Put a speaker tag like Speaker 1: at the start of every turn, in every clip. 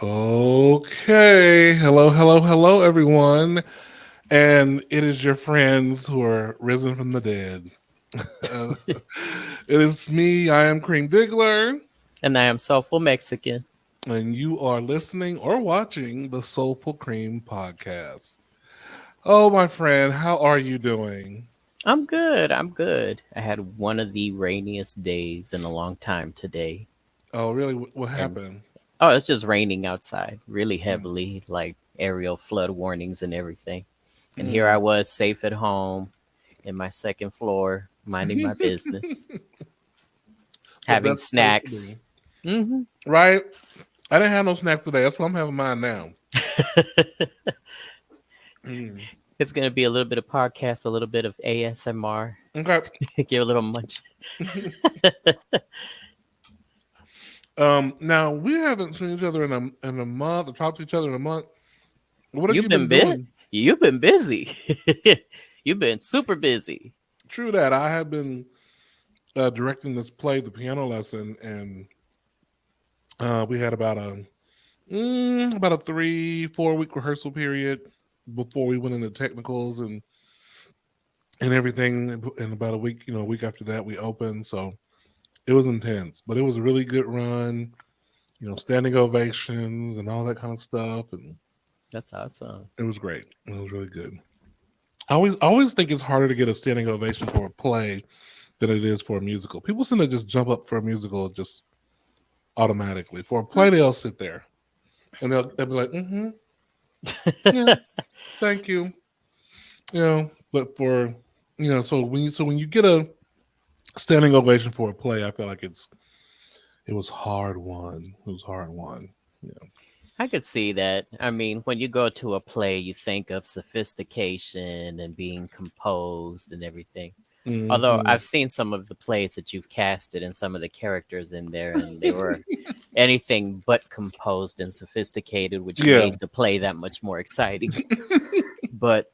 Speaker 1: Okay. Hello, hello, hello, everyone. And it is your friends who are risen from the dead. Uh, it is me. I am Cream Diggler,
Speaker 2: And I am Soulful Mexican.
Speaker 1: and you are listening or watching the Soulful Cream podcast. Oh, my friend, how are you doing?
Speaker 2: I'm good. I'm good. I had one of the rainiest days in a long time today.
Speaker 1: Oh, really? What
Speaker 2: And
Speaker 1: happened?
Speaker 2: it's just raining outside really
Speaker 1: Mm.
Speaker 2: heavily, like aerial flood warnings and everything. And here I
Speaker 1: Mm.
Speaker 2: was safe at home in my second floor, minding my business,
Speaker 1: The
Speaker 2: having
Speaker 1: best place to
Speaker 2: snacks.
Speaker 1: be.
Speaker 2: hmm
Speaker 1: Right? I didn't have no snacks today. That's why I'm having mine now. Mm.
Speaker 2: It's going to be a little bit of podcast, a little bit of ASMR,
Speaker 1: Okay.
Speaker 2: give a little munch.
Speaker 1: Now we haven't seen each other in a month or talked to each other in a month. What have
Speaker 2: You've
Speaker 1: you
Speaker 2: been
Speaker 1: been
Speaker 2: bit.
Speaker 1: doing?
Speaker 2: You've been busy. You've been super busy.
Speaker 1: True that. I have been directing this play, the piano lesson, and we had about a 3-4 week rehearsal period before we went into technicals and everything. And about a week, a week after that, we opened. So it was intense, but it was a really good run. Standing ovations and all that kind of stuff, and
Speaker 2: That's awesome.
Speaker 1: it was great. It was really good. I always think it's harder to get a standing ovation for a play than it is for a musical. People seem to just jump up for a musical just automatically. For a play, they'll sit there and they'll be like, "Mm-hmm, yeah, thank you," But for so when you get a standing ovation for a play, I feel like it was hard won. It was hard won. Yeah.
Speaker 2: I could see that. I mean, when you go to a play, you think of sophistication and being composed and everything. Although
Speaker 1: Hmm.
Speaker 2: I've seen some of the plays that you've casted and some of the characters in there, and they were anything but composed and sophisticated, which
Speaker 1: Yeah.
Speaker 2: made the play that much more exciting. But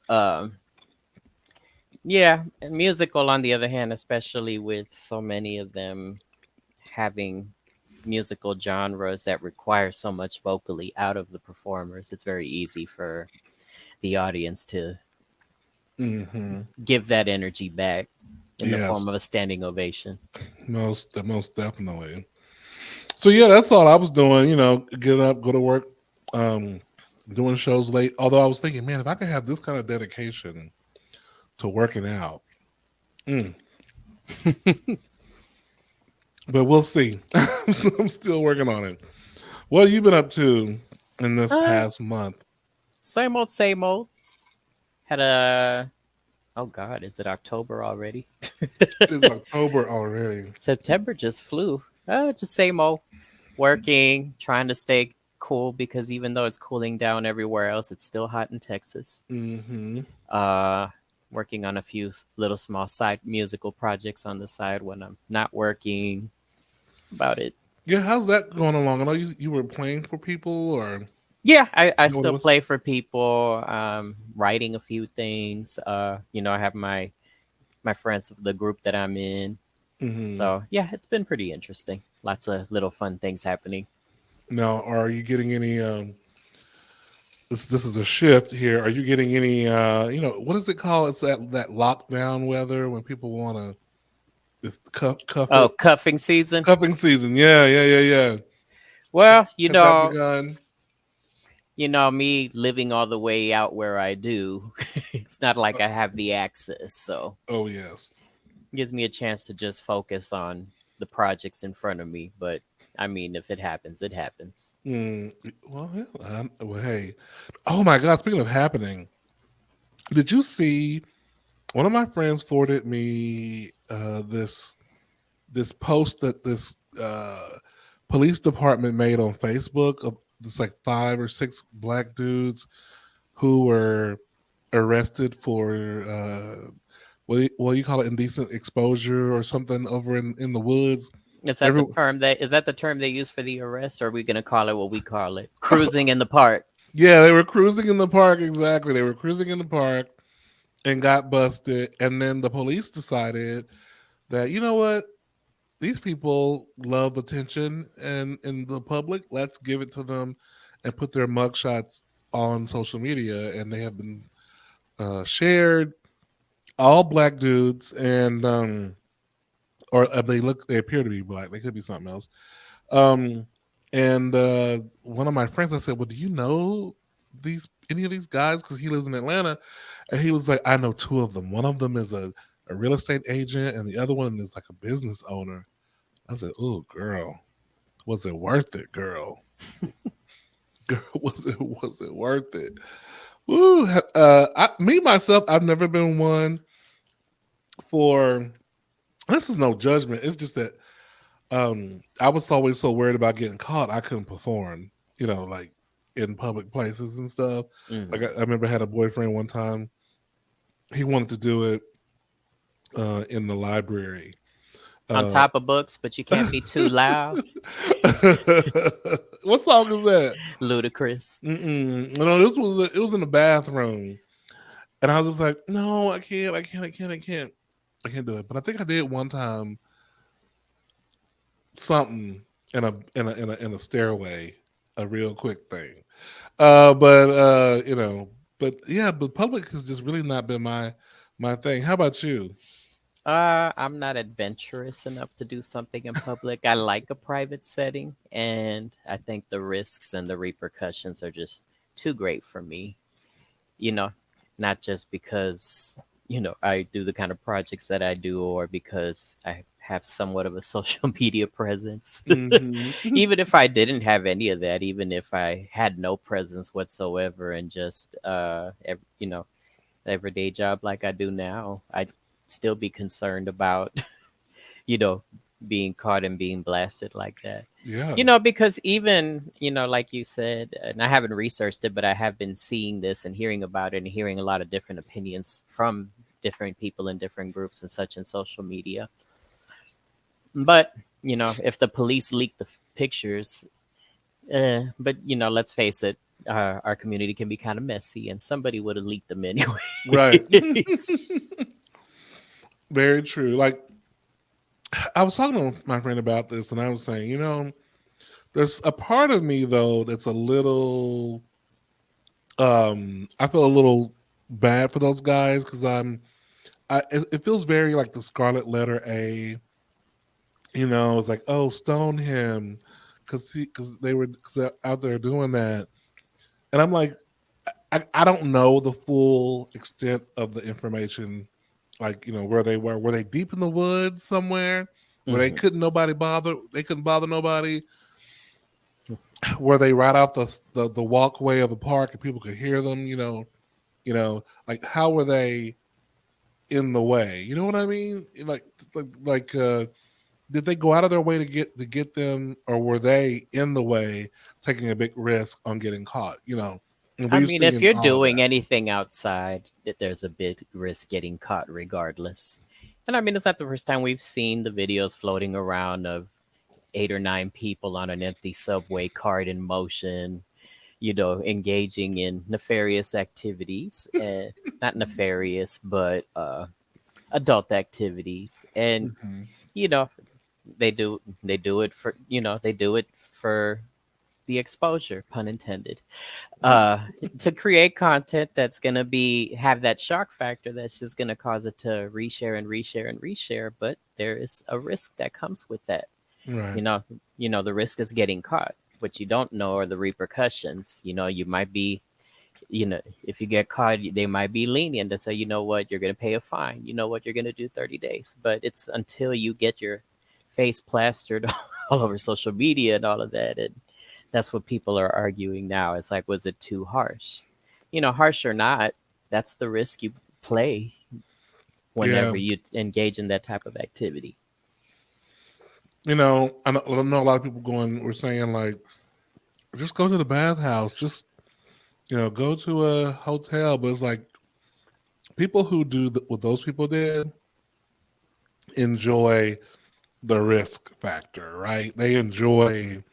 Speaker 2: yeah, musical, on the other hand, especially with so many of them having musical genres that require so much vocally out of the performers, it's very easy for the audience to
Speaker 1: Hmm.
Speaker 2: give that energy back in the
Speaker 1: Yes.
Speaker 2: form of a standing ovation.
Speaker 1: Most definitely. So yeah, that's all I was doing. Get up, go to work, um, doing shows late. Although I was thinking, man, if I could have this kind of dedication to working out, mm, but we'll see. I'm still working on it. What have you been up to in this
Speaker 2: Uh,
Speaker 1: past month?
Speaker 2: Same old, same old. Had a oh god, is it October already?
Speaker 1: It is October already.
Speaker 2: September just flew. Just same old. Working, trying to stay cool because even though it's cooling down everywhere else, it's still hot in Texas.
Speaker 1: Hmm.
Speaker 2: Uh, Working on a few little small side musical projects on the side when I'm not working. That's about it.
Speaker 1: Yeah, how's that going along? I know you were playing for people, or
Speaker 2: Yeah, I
Speaker 1: what it
Speaker 2: still
Speaker 1: was.
Speaker 2: play for people, writing a few things. I have my friends, the group that I'm in.
Speaker 1: Hmm.
Speaker 2: So yeah, it's been pretty interesting. Lots of little fun things happening.
Speaker 1: Now, are you getting any? This is a shift here. Are you getting any? What is it called? It's that lockdown weather when people want to just cuff
Speaker 2: Oh,
Speaker 1: it.
Speaker 2: cuffing season.
Speaker 1: Cuffing season. Yeah, yeah, yeah, yeah.
Speaker 2: Well,
Speaker 1: Has that begun?
Speaker 2: me living all the way out where I do, it's not like I have the access. So
Speaker 1: Oh yes.
Speaker 2: it gives me a chance to just focus on the projects in front of me. But I mean, if it happens, it happens.
Speaker 1: Mm, well, yeah, well, hey. Oh my God! Speaking of happening, did you see one of my friends forwarded me this post that this police department made on Facebook of this like 5 or 6 black dudes who were arrested for what do you call it, indecent exposure or something over in the woods. Every
Speaker 2: Is that the term they use for the arrest, or are we gonna call it what we call it? Cruising in the park.
Speaker 1: Yeah, they were cruising in the park. Exactly, they were cruising in the park and got busted. And then the police decided that what, these people love attention and in the public. Let's give it to them and put their mugshots on social media, and they have been shared. All black dudes, and or they appear to be black. They could be something else. Um, and one of my friends, I said, "Well, do you know these any of these guys?" Because he lives in Atlanta, and he was like, "I know two of them. One of them is a real estate agent, and the other one is like a business owner." I said, "Oh, girl, was it worth it, girl? Girl, was it worth it?" Woo. Me myself, I've never been one for. This is no judgment. It's just that I was always so worried about getting caught, I couldn't perform. Like in public places and stuff. Like
Speaker 2: Hmm.
Speaker 1: I remember I had a boyfriend one time. He wanted to do it in the library.
Speaker 2: On
Speaker 1: Uh,
Speaker 2: top of books, but you can't be too loud.
Speaker 1: what song is that?
Speaker 2: Ludicrous.
Speaker 1: No, it was in the bathroom, and I was just like, no, I can't, I can't do it. But I think I did one time something in a stairway, a real quick thing. But yeah, but public has just really not been my thing. How about you?
Speaker 2: I'm not adventurous enough to do something in public. I like a private setting, and I think the risks and the repercussions are just too great for me. You know, not just because, I do the kind of projects that I do or because I have somewhat of a social media presence.
Speaker 1: Hmm.
Speaker 2: Even if I didn't have any of that, even if I had no presence whatsoever and just, everyday job like I do now, I'd still be concerned about, you know, being caught and being blasted like that.
Speaker 1: Yeah.
Speaker 2: Because even, like you said, and I haven't researched it, but I have been seeing this and hearing about it and hearing a lot of different opinions from different people in different groups and such in social media. But, if the police leak the pictures, but, let's face it, our community can be kind of messy and somebody would have leaked them anyway.
Speaker 1: Right. Very true. Like I was talking to my friend about this, and I was saying, there's a part of me though that's a little. I feel a little bad for those guys because it feels very like the Scarlet Letter A. It's like, oh, stone him because they're out there doing that, and I'm like, I don't know the full extent of the information, like where they were. Were they deep in the woods somewhere where
Speaker 2: Hmm.
Speaker 1: they couldn't bother nobody? Were they right out the walkway of the park and people could hear them? Like how were they in the way? You know what I mean? Like did they go out of their way to get them, or were they in the way, taking a big risk on getting caught? And
Speaker 2: I
Speaker 1: we've
Speaker 2: mean, if
Speaker 1: seen
Speaker 2: you're
Speaker 1: all of
Speaker 2: doing
Speaker 1: that.
Speaker 2: anything outside, there's a big risk getting caught regardless. And I mean, it's not the first time we've seen the videos floating around of 8 or 9 people on an empty subway cart in motion, engaging in nefarious activities. And not nefarious, but adult activities. And,
Speaker 1: Hmm.
Speaker 2: you know, they do it for the exposure, pun intended, uh to create content that's going to be have that shock factor that's just going to cause it to reshare and reshare and reshare, but there is a risk that comes with that.
Speaker 1: Right.
Speaker 2: you know the risk is getting caught. What you don't know are the repercussions. You might be, if you get caught, they might be lenient to say, you know what, you're going to pay a fine, you know what, you're going to do 30 days, but it's until you get your face plastered all over social media and all of that. And that's what people are arguing now. It's like, was it too harsh? Harsh or not, that's the risk you play
Speaker 1: Yeah.
Speaker 2: whenever you engage in that type of activity.
Speaker 1: I know a lot of people were saying like, just go to the bathhouse, just go to a hotel. But it's like people who do what those people did enjoy the risk factor, right? They enjoy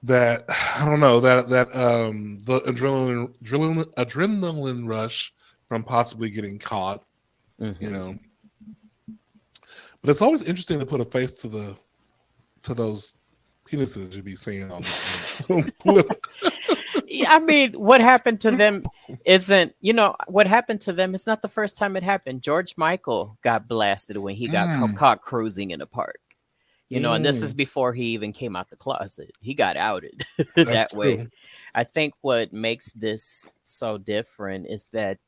Speaker 1: that. I don't know, that the adrenaline rush from possibly getting caught. You
Speaker 2: Hmm.
Speaker 1: know, but it's always interesting to put a face to those penises should be seen on.
Speaker 2: Yeah, I mean, what happened to them isn't, what happened to them is not the first time it happened. George Michael got blasted when he got
Speaker 1: Mm,
Speaker 2: caught cruising in a park. And this is
Speaker 1: mm,
Speaker 2: before he even came out the closet. He got outed
Speaker 1: that's
Speaker 2: that way.
Speaker 1: true.
Speaker 2: I think what makes this so different is that,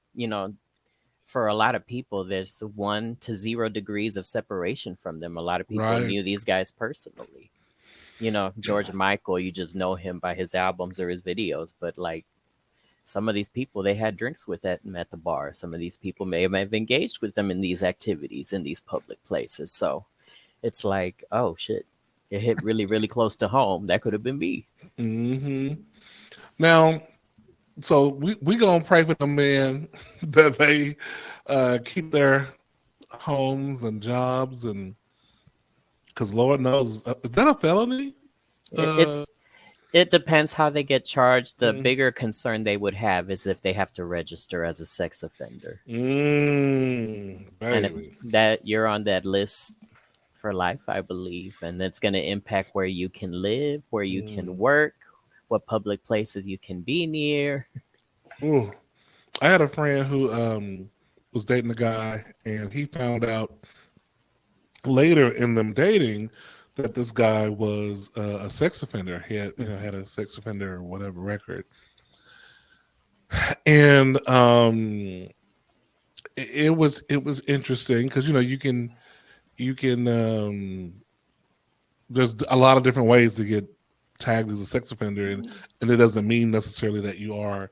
Speaker 2: for a lot of people, there's 1 to 0 degrees of separation from them. A lot of people
Speaker 1: Right.
Speaker 2: knew these guys personally. George Michael, you just know him by his albums or his videos, but like some of these people, they had drinks with them at the bar. Some of these people may have engaged with them in these activities in these public places. So it's like, oh shit, it hit really, really close to home. That could have been me.
Speaker 1: Hmm. Now, so we gonna pray for the men that they keep their homes and jobs, and because Lord knows, is that a felony?
Speaker 2: It,
Speaker 1: Uh,
Speaker 2: it's it depends how they get charged. The
Speaker 1: mm,
Speaker 2: bigger concern they would have is if they have to register as a sex offender. And if
Speaker 1: baby.
Speaker 2: that you're on that list for life, I believe, and that's going to impact where you can live, where you can
Speaker 1: Mm.
Speaker 2: work, what public places you can be near.
Speaker 1: Ooh. I had a friend who was dating a guy, and he found out later in them dating that this guy was a sex offender. He had, had a sex offender or whatever record, and it was interesting because you can there's a lot of different ways to get tagged as a sex offender, and it doesn't mean necessarily that you are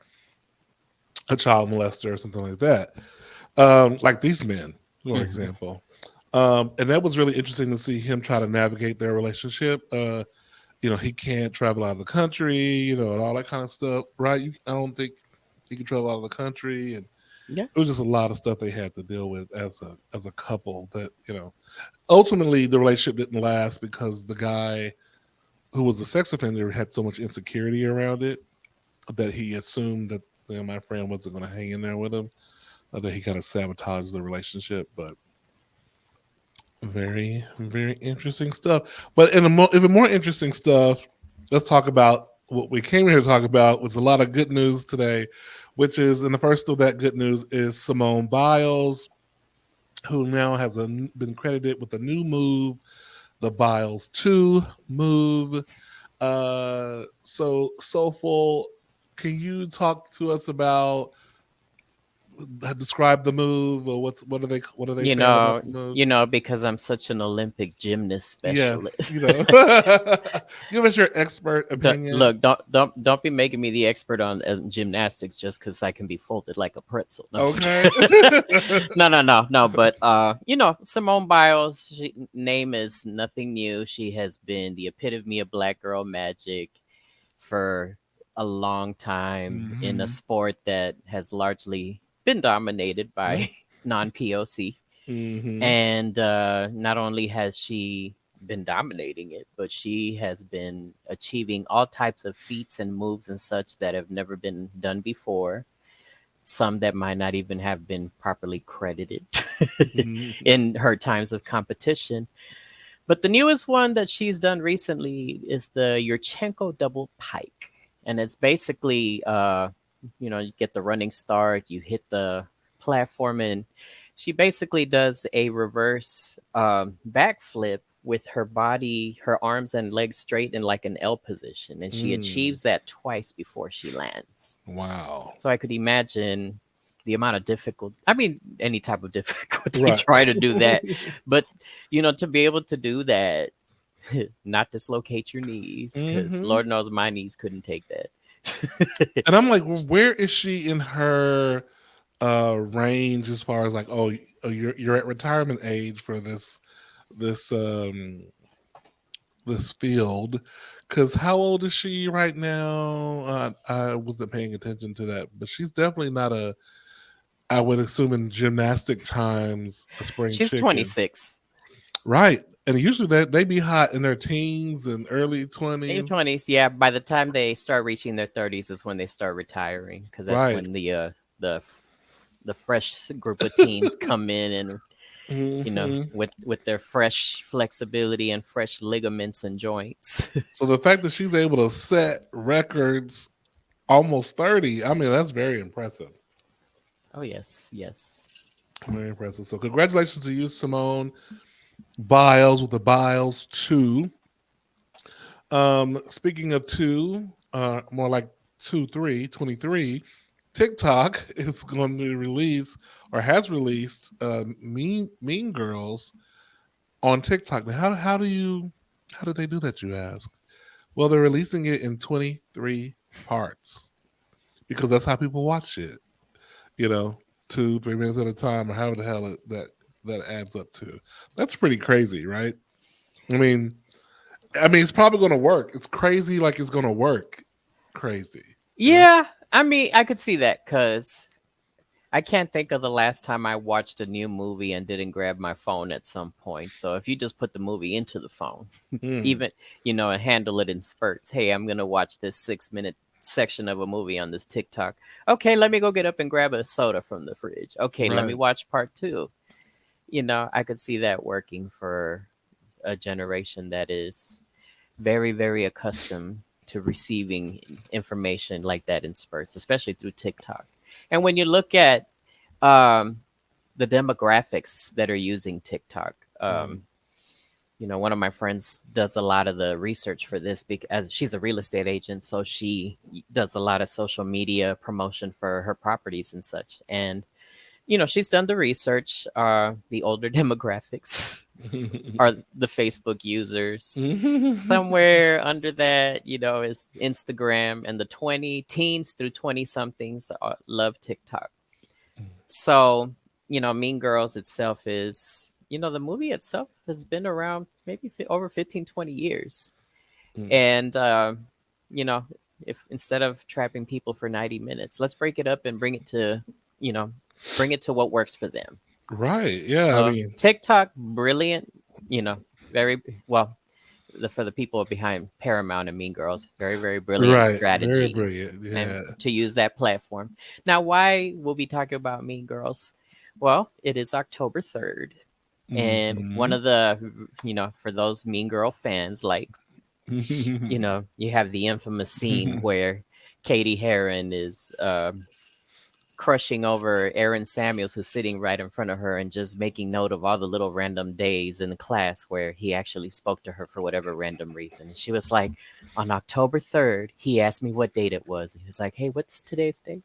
Speaker 1: a child molester or something like that. Like these men, for
Speaker 2: Mhm.
Speaker 1: example. And that was really interesting to see him try to navigate their relationship. He can't travel out of the country, and all that kind of stuff, right? I don't think he can travel out of the country, and
Speaker 2: Yeah.
Speaker 1: it was just a lot of stuff they had to deal with as a couple. That ultimately the relationship didn't last because the guy who was a sex offender had so much insecurity around it that he assumed that my friend wasn't going to hang in there with him, that he kind of sabotaged the relationship. But very, very interesting stuff. But even more interesting stuff, let's talk about what we came here to talk about. Was a lot of good news today, which is, and the first of that good news is Simone Biles, who now has been credited with a new move, the Biles 2 move. So full. Can you talk to us about describe the move, or what are they saying about the move?
Speaker 2: Because I'm such an Olympic gymnast
Speaker 1: Yes,
Speaker 2: specialist.
Speaker 1: give us your expert opinion.
Speaker 2: Look, don't be making me the expert on gymnastics just because I can be folded like a pretzel. No, I'm just
Speaker 1: Okay.
Speaker 2: kidding. No, no, no, no. But Simone Biles' name is nothing new. She has been the epitome of black girl magic for a long time in a
Speaker 1: Hmm.
Speaker 2: sport that has largely been dominated
Speaker 1: Yeah.
Speaker 2: by non-POC.
Speaker 1: Hmm.
Speaker 2: And not only has she been dominating it, but she has been achieving all types of feats and moves and such that have never been done before. Some that might not even have been properly credited
Speaker 1: Hmm.
Speaker 2: in her times of competition. But the newest one that she's done recently is the Yurchenko double pike. And it's basically, you get the running start, you hit the platform, and she basically does a reverse backflip with her body, her arms and legs straight in like an L position. And she
Speaker 1: Mm.
Speaker 2: achieves that twice before she lands.
Speaker 1: Wow.
Speaker 2: So I could imagine the amount of difficult, I mean, any type of difficulty
Speaker 1: Right.
Speaker 2: trying to do that. But, to be able to do that, not dislocate your knees, because
Speaker 1: Hmm.
Speaker 2: Lord knows my knees couldn't take that.
Speaker 1: And I'm like, well, where is she in her range as far as like, you're at retirement age for this this field? Because how old is she right now? I wasn't paying attention to that, but she's definitely not I would assume in gymnastic times, a spring
Speaker 2: She's
Speaker 1: chicken.
Speaker 2: 26.
Speaker 1: Right. And usually they be hot in their teens and early
Speaker 2: In
Speaker 1: 20s.
Speaker 2: 20s, yeah. By the time they start reaching their 30s is when they start retiring, because that's
Speaker 1: Right.
Speaker 2: when the fresh group of teens come in and
Speaker 1: Hmm.
Speaker 2: with their fresh flexibility and fresh ligaments and joints.
Speaker 1: So the fact that she's able to set records almost 30, I mean, that's very impressive.
Speaker 2: Oh yes, yes.
Speaker 1: Very impressive. So congratulations to you, Simone Biles with the Biles 2. Speaking of two, more like 23, TikTok is going to release or has released Mean Girls on TikTok. Now, how did they do that? You ask. Well, they're releasing it in 23 parts because that's how people watch it. You know, 2, 3 minutes at a time, or however the hell that adds up to. That's pretty crazy, right? I mean, it's probably going to work. It's crazy, like it's going to work. Crazy, you know.
Speaker 2: Yeah, I mean, I could see that because I can't think of the last time I watched a new movie and didn't grab my phone at some point. So if you just put the movie into the phone,
Speaker 1: Mm,
Speaker 2: even and handle it in spurts. Hey, I'm gonna watch this 6 minute section of a movie on this TikTok. Okay, let me go get up and grab a soda from the fridge. Okay, let me
Speaker 1: right.
Speaker 2: watch part two. I could see that working for a generation that is very, very accustomed to receiving information like that in spurts, especially through TikTok. And when you look at um, the demographics that are using TikTok,
Speaker 1: Mm,
Speaker 2: one of my friends does a lot of the research for this because she's a real estate agent, so she does a lot of social media promotion for her properties and such. And she's done the research. The older demographics are the Facebook users. Somewhere under that, is Instagram, and the 20 teens through 20 somethings love TikTok. So, Mean Girls itself is, the movie itself has been around maybe over 15, 20 years.
Speaker 1: mm.
Speaker 2: And, you know, if instead of trapping people for 90 minutes, let's break it up and you know, bring it to what works for them.
Speaker 1: Right. Yeah. I
Speaker 2: So
Speaker 1: mean,
Speaker 2: TikTok, brilliant, very well. For the people behind Paramount and Mean Girls, very, very brilliant
Speaker 1: right. Very
Speaker 2: strategy,
Speaker 1: brilliant.
Speaker 2: and
Speaker 1: Yeah.
Speaker 2: to use that platform. Now, why we'll be talking about Mean Girls? Well, it is October 3rd, and one
Speaker 1: Hmm.
Speaker 2: of the, for those Mean Girl fans, like, you have the infamous scene where Katie Heron is crushing over Aaron Samuels, who's sitting right in front of her and just making note of all the little random days in the class where he actually spoke to her for whatever random reason. And she was like, on October 3rd, he asked me what date it was. He was like, hey, what's today's date?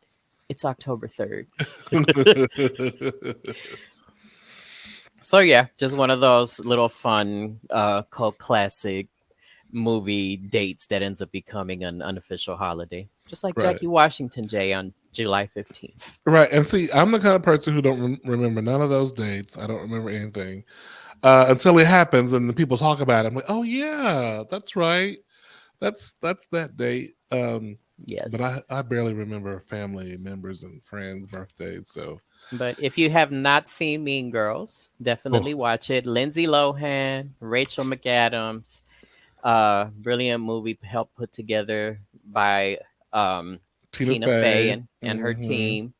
Speaker 2: It's October 3rd. So, yeah, just one of those little fun cult classic movie dates that ends up becoming an unofficial holiday. Just like
Speaker 1: Right.
Speaker 2: Jackie Washington Day on July 15th.
Speaker 1: Right. And see, I'm the kind of person who don't remember none of those dates. I don't remember anything until it happens, and the people talk about it. I'm like, oh yeah, that's right. That's that date. But
Speaker 2: Yes.
Speaker 1: I barely remember family members and friends' birthdays. So,
Speaker 2: But if you have not seen Mean Girls,
Speaker 1: oh,
Speaker 2: definitely watch it. Lindsay Lohan, Rachel McAdams, brilliant movie helped put together by
Speaker 1: Tina
Speaker 2: Tina Fey
Speaker 1: Fey.
Speaker 2: and her
Speaker 1: Hmm.
Speaker 2: team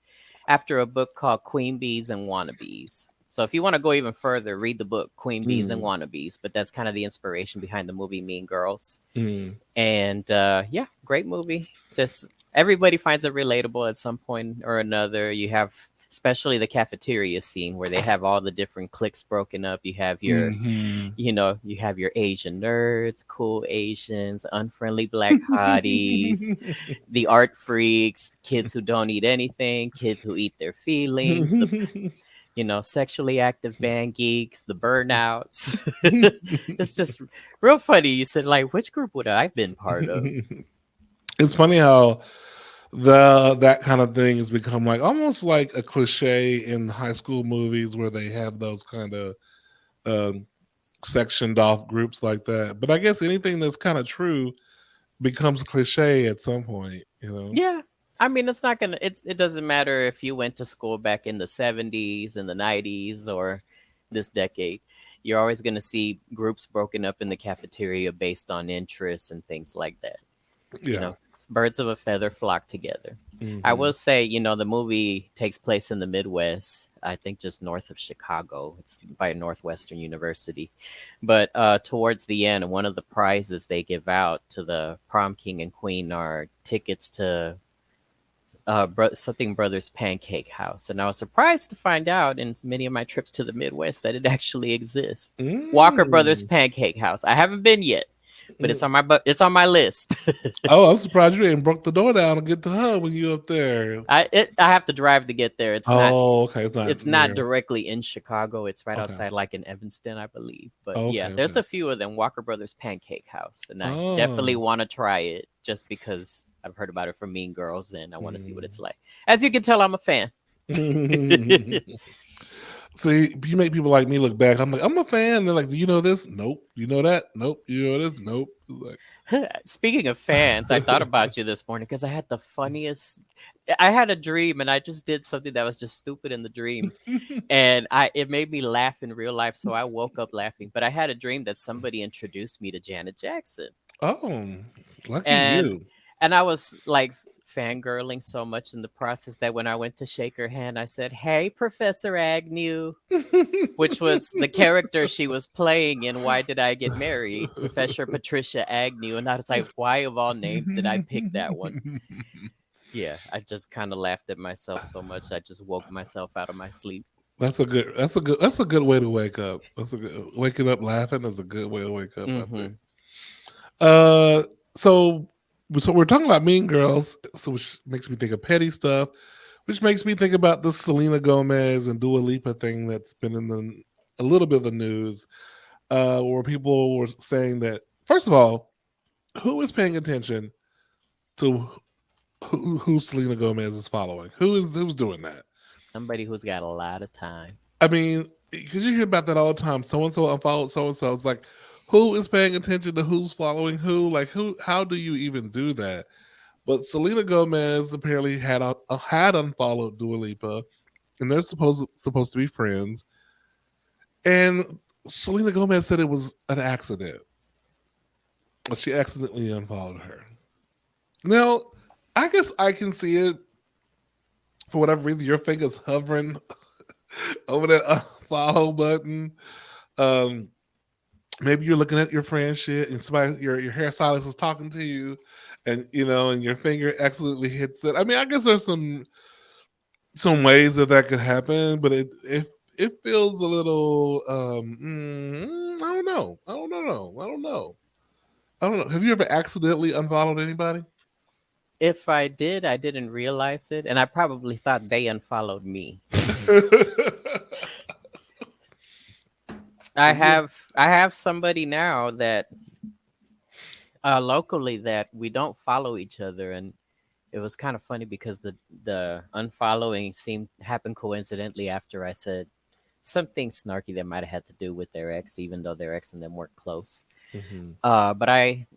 Speaker 2: after a book called Queen Bees and Wannabes. So if you want to go even further, read the book Queen Bees and
Speaker 1: Mm,
Speaker 2: Wannabes. But that's kind of the inspiration behind the movie Mean Girls.
Speaker 1: mm,
Speaker 2: And yeah, great movie. Just everybody finds it relatable at some point or another. You have especially the cafeteria scene where they have all the different cliques broken up. You have
Speaker 1: hmm.
Speaker 2: you have your Asian nerds, cool Asians, unfriendly black hotties, the art freaks, kids who don't eat anything, kids who eat their feelings, the sexually active band geeks, the burnouts. It's just real funny. You said, like, which group would I have been part of?
Speaker 1: It's funny how that kind of thing has become like almost like a cliche in high school movies where they have those kind of um, sectioned off groups like that. But I guess anything that's kind of true becomes cliche at some point, you know?
Speaker 2: Yeah. I mean, it's not gonna. It doesn't matter if you went to school back in the '70s and the '90s or this decade. You're always gonna see groups broken up in the cafeteria based on interests and things like that.
Speaker 1: Yeah.
Speaker 2: Birds of a feather flock together. I
Speaker 1: Hmm.
Speaker 2: will say, the movie takes place in the Midwest. I think just north of Chicago. It's by Northwestern University. But towards the end, one of the prizes they give out to the prom king and queen are tickets to something Brothers Pancake House. And I was surprised to find out in many of my trips to the Midwest that it actually exists. Walker Brothers
Speaker 1: Mm.
Speaker 2: Pancake House. I haven't been yet, but it's on my list.
Speaker 1: Oh, I'm surprised you ain't broke the door down to get to her when you up there.
Speaker 2: I have to drive to get there.
Speaker 1: Oh, okay. It's not
Speaker 2: It's not
Speaker 1: near.
Speaker 2: directly in Chicago. It's right
Speaker 1: Okay.
Speaker 2: outside, like in Evanston, I believe. But
Speaker 1: Oh,
Speaker 2: yeah,
Speaker 1: okay.
Speaker 2: there's
Speaker 1: Okay.
Speaker 2: a few of them. Walker Brothers Pancake House, and I definitely
Speaker 1: Oh.
Speaker 2: want to try it just because I've heard about it from Mean Girls, and I want to see what
Speaker 1: Mm.
Speaker 2: it's like. As you can tell, I'm a fan.
Speaker 1: See, you make people like me look back. I'm like, I'm a fan. They're like, do you know this? Nope. You know that? Nope. You know this? Nope. It's
Speaker 2: Speaking of fans, I thought about you this morning because I had the funniest. I had a dream, and I just did something that was just stupid in the dream,
Speaker 1: like,
Speaker 2: and I it made me laugh in real life. So I woke up laughing. But I had a dream that somebody introduced me to Janet Jackson,
Speaker 1: oh, lucky
Speaker 2: and
Speaker 1: you.
Speaker 2: I was like fangirling so much in the process that when I went to shake her hand, I said, "Hey, Professor Agnew," which was the character she was playing in Why Did I Get Married, Professor Patricia Agnew. And I was like, why of all names did I pick that one? Yeah, I just kind of laughed at myself so much I just woke myself out of my sleep.
Speaker 1: That's a good way to wake up. That's a good waking up laughing is a good way to wake up, I think.
Speaker 2: Hmm.
Speaker 1: Uh so so we're talking about Mean Girls, so which makes me think of petty stuff, which makes me think about the Selena Gomez and Dua Lipa thing that's been in a little bit of the news, where people were saying that first of all, who is paying attention to who Selena Gomez is following? Who's doing that?
Speaker 2: Somebody who's got a lot of time.
Speaker 1: I mean, because you hear about that all the time. So and so unfollowed so and so. It's like, who is paying attention to who's following who? Like, who? How do you even do that? But Selena Gomez apparently had unfollowed Dua Lipa, and they're supposed to be friends. And Selena Gomez said it was an accident. She accidentally unfollowed her. Now, I guess I can see it for whatever reason. Your finger's hovering over that unfollow button. Um, Maybe you're looking at your friend shit and somebody your hairstylist is talking to you and and your finger accidentally hits it. I mean, I guess there's some ways that could happen, but it feels a little I don't know. I don't know. I don't know. I don't know. Have you ever accidentally unfollowed anybody?
Speaker 2: If I did, I didn't realize it, and I probably thought they unfollowed me.
Speaker 1: Yeah.
Speaker 2: I have somebody now that locally that we don't follow each other, and it was kind of funny because the unfollowing seemed happened coincidentally after I said something snarky that might have had to do with their ex, even though their ex and them weren't close.
Speaker 1: Hmm.
Speaker 2: But I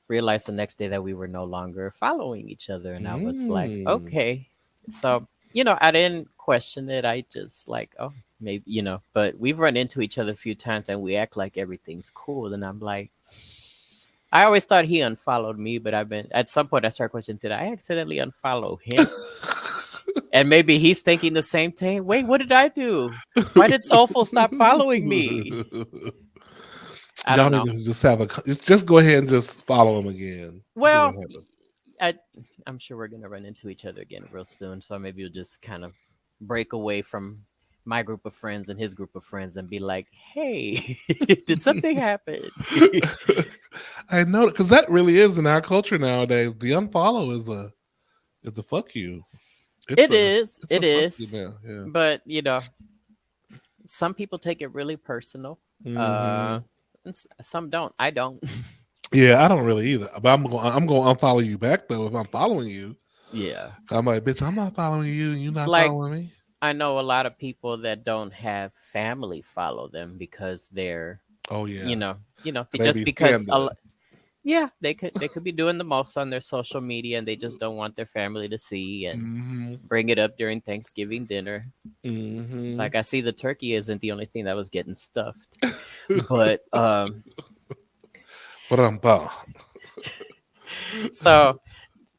Speaker 2: realized the next day that we were no longer following each other, and I was like,
Speaker 1: Mm.
Speaker 2: okay. So I didn't question it. I just like, oh, maybe But we've run into each other a few times, and we act like everything's cool, and I'm like. I always thought he unfollowed me, but I've been at some point I start questioning, did I accidentally unfollow him? And maybe he's thinking the same thing. Wait, what did I do? Why did Soulful stop following me? I
Speaker 1: Y'all
Speaker 2: don't
Speaker 1: need
Speaker 2: know.
Speaker 1: to just have just go ahead and just follow him again. See what
Speaker 2: Well,
Speaker 1: happens.
Speaker 2: I, I'm sure we're gonna run into each other again real soon. So maybe we'll just kind of break away from my group of friends and his group of friends and be like, "Hey, did something happen?"
Speaker 1: I know because that really is in our culture nowadays. The unfollow is a fuck you. It's
Speaker 2: It
Speaker 1: a
Speaker 2: is.
Speaker 1: it's a
Speaker 2: It
Speaker 1: fuck you
Speaker 2: is.
Speaker 1: now. Yeah.
Speaker 2: But some people take it really personal.
Speaker 1: Hmm.
Speaker 2: Uh, some don't. I don't.
Speaker 1: Yeah, I don't really either. But I'm gonna unfollow you back though if I'm following you.
Speaker 2: Yeah.
Speaker 1: I'm like, bitch, I'm not following you, and you not
Speaker 2: Like
Speaker 1: following me.
Speaker 2: I know a lot of people that don't have family follow them because they're,
Speaker 1: Oh yeah, they
Speaker 2: just
Speaker 1: be
Speaker 2: because
Speaker 1: scandalous.
Speaker 2: yeah, they could be doing the most on their social media and they just don't want their family to see and
Speaker 1: Hmm.
Speaker 2: bring it up during Thanksgiving dinner. It's
Speaker 1: Hmm.
Speaker 2: like I see the turkey isn't the only thing that was getting stuffed. But
Speaker 1: But I'm
Speaker 2: so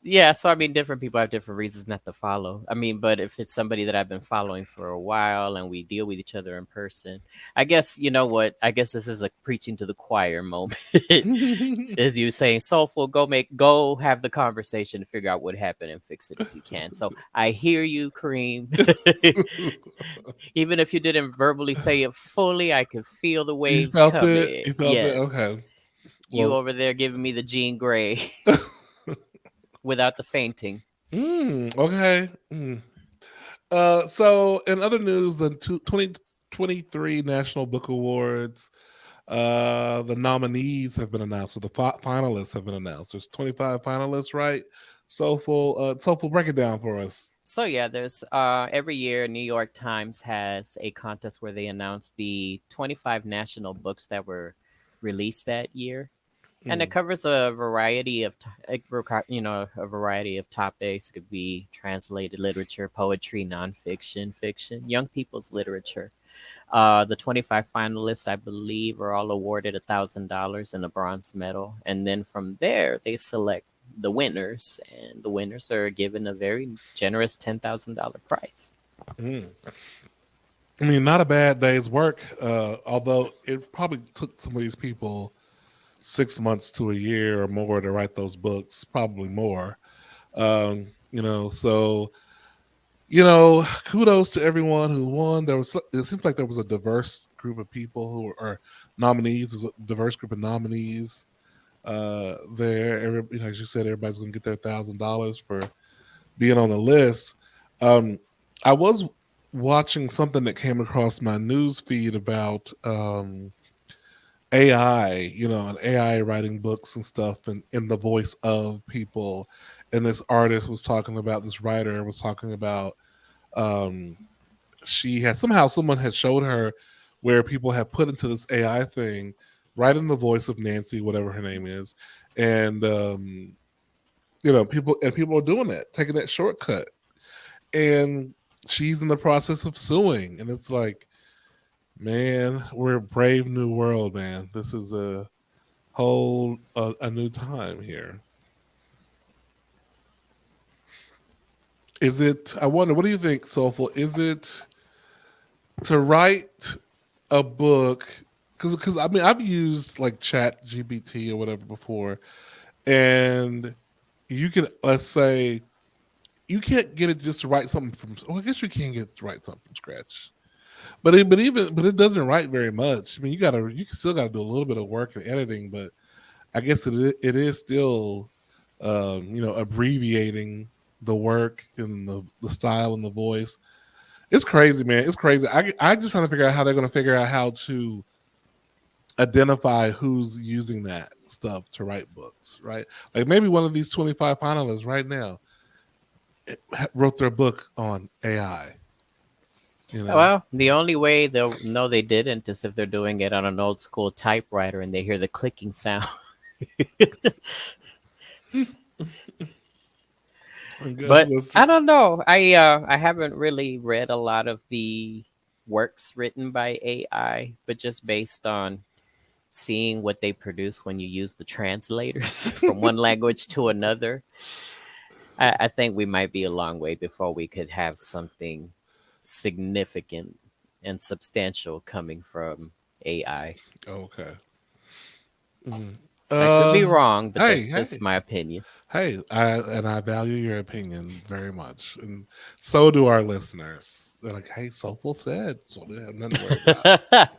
Speaker 2: Yeah, so I mean, different people have different reasons not to follow. I mean, but if it's somebody that I've been following for a while and we deal with each other in person, I guess you know what? I guess this is a preaching to the choir moment. Is you saying, "Soulful, go have the conversation to figure out what happened and fix it if you can." So I hear you, Kareem. Even if you didn't verbally say it fully, I could feel the
Speaker 1: You
Speaker 2: waves
Speaker 1: felt it.
Speaker 2: coming.
Speaker 1: You felt it.
Speaker 2: Yes,
Speaker 1: Okay.
Speaker 2: you
Speaker 1: Well.
Speaker 2: over there giving me the Jean Grey without the fainting.
Speaker 1: Okay. So in other news, the 2023 National Book Awards, the nominees have been announced. So the finalists have been announced. There's 25 finalists, right? Soulful, break it down for us.
Speaker 2: So yeah, there's every year New York Times has a contest where they announce the 25 national books that were released that year, and it
Speaker 1: Mm,
Speaker 2: covers a variety of a variety of topics. It could be translated literature, poetry, nonfiction, fiction, young people's literature. The 25 finalists, I believe, are all awarded $1,000 and a bronze medal, and then from there they select the winners, and the winners are given a very generous $10,000 prize.
Speaker 1: mm. I mean, not a bad day's work. Although it probably took some of these people 6 months to a year or more to write those books, probably more. So kudos to everyone who won. It seems like there was a diverse group of people who are nominees. There's a diverse group of nominees there. As you said, everybody's going to get their $1,000 for being on the list. Um, I was watching something that came across my news feed about AI, and AI writing books and stuff, and in the voice of people. And this artist was talking about this writer was talking about um, she had somehow someone had showed her where people had put into this AI thing, right in the voice of Nancy, whatever her name is, and people are doing that, taking that shortcut, and she's in the process of suing, and it's like, man, we're a brave new world, man. This is a new time here. Is it? I wonder. What do you think, Soulful? Is it to write a book? Because I mean, I've used like Chat GPT or whatever before, and you can, let's say, you can't get it just to write something from. Well, I guess you can get it to write something from scratch, but it doesn't write very much. I mean, you still gotta do a little bit of work and editing, but I guess it is still abbreviating the work and the style and the voice. It's crazy, man. It's crazy. I just trying to figure out how they're going to figure out how to identify who's using that stuff to write books, right? Like maybe one of these 25 finalists right now wrote their book on AI. You know,
Speaker 2: Well, the only way they'll know they didn't is if they're doing it on an old school typewriter and they hear the clicking sound.
Speaker 1: I guess
Speaker 2: But
Speaker 1: that's
Speaker 2: I don't know. I haven't really read a lot of the works written by AI, but just based on seeing what they produce when you use the translators from one language to another, I think we might be a long way before we could have something significant and substantial coming from AI.
Speaker 1: okay. Mm.
Speaker 2: I could be
Speaker 1: Uh,
Speaker 2: wrong, but that's
Speaker 1: hey,
Speaker 2: just
Speaker 1: hey,
Speaker 2: my opinion.
Speaker 1: hey! I value your opinion very much, and so do our listeners. They're like, "Hey, Soulful said, so we have nothing to worry about."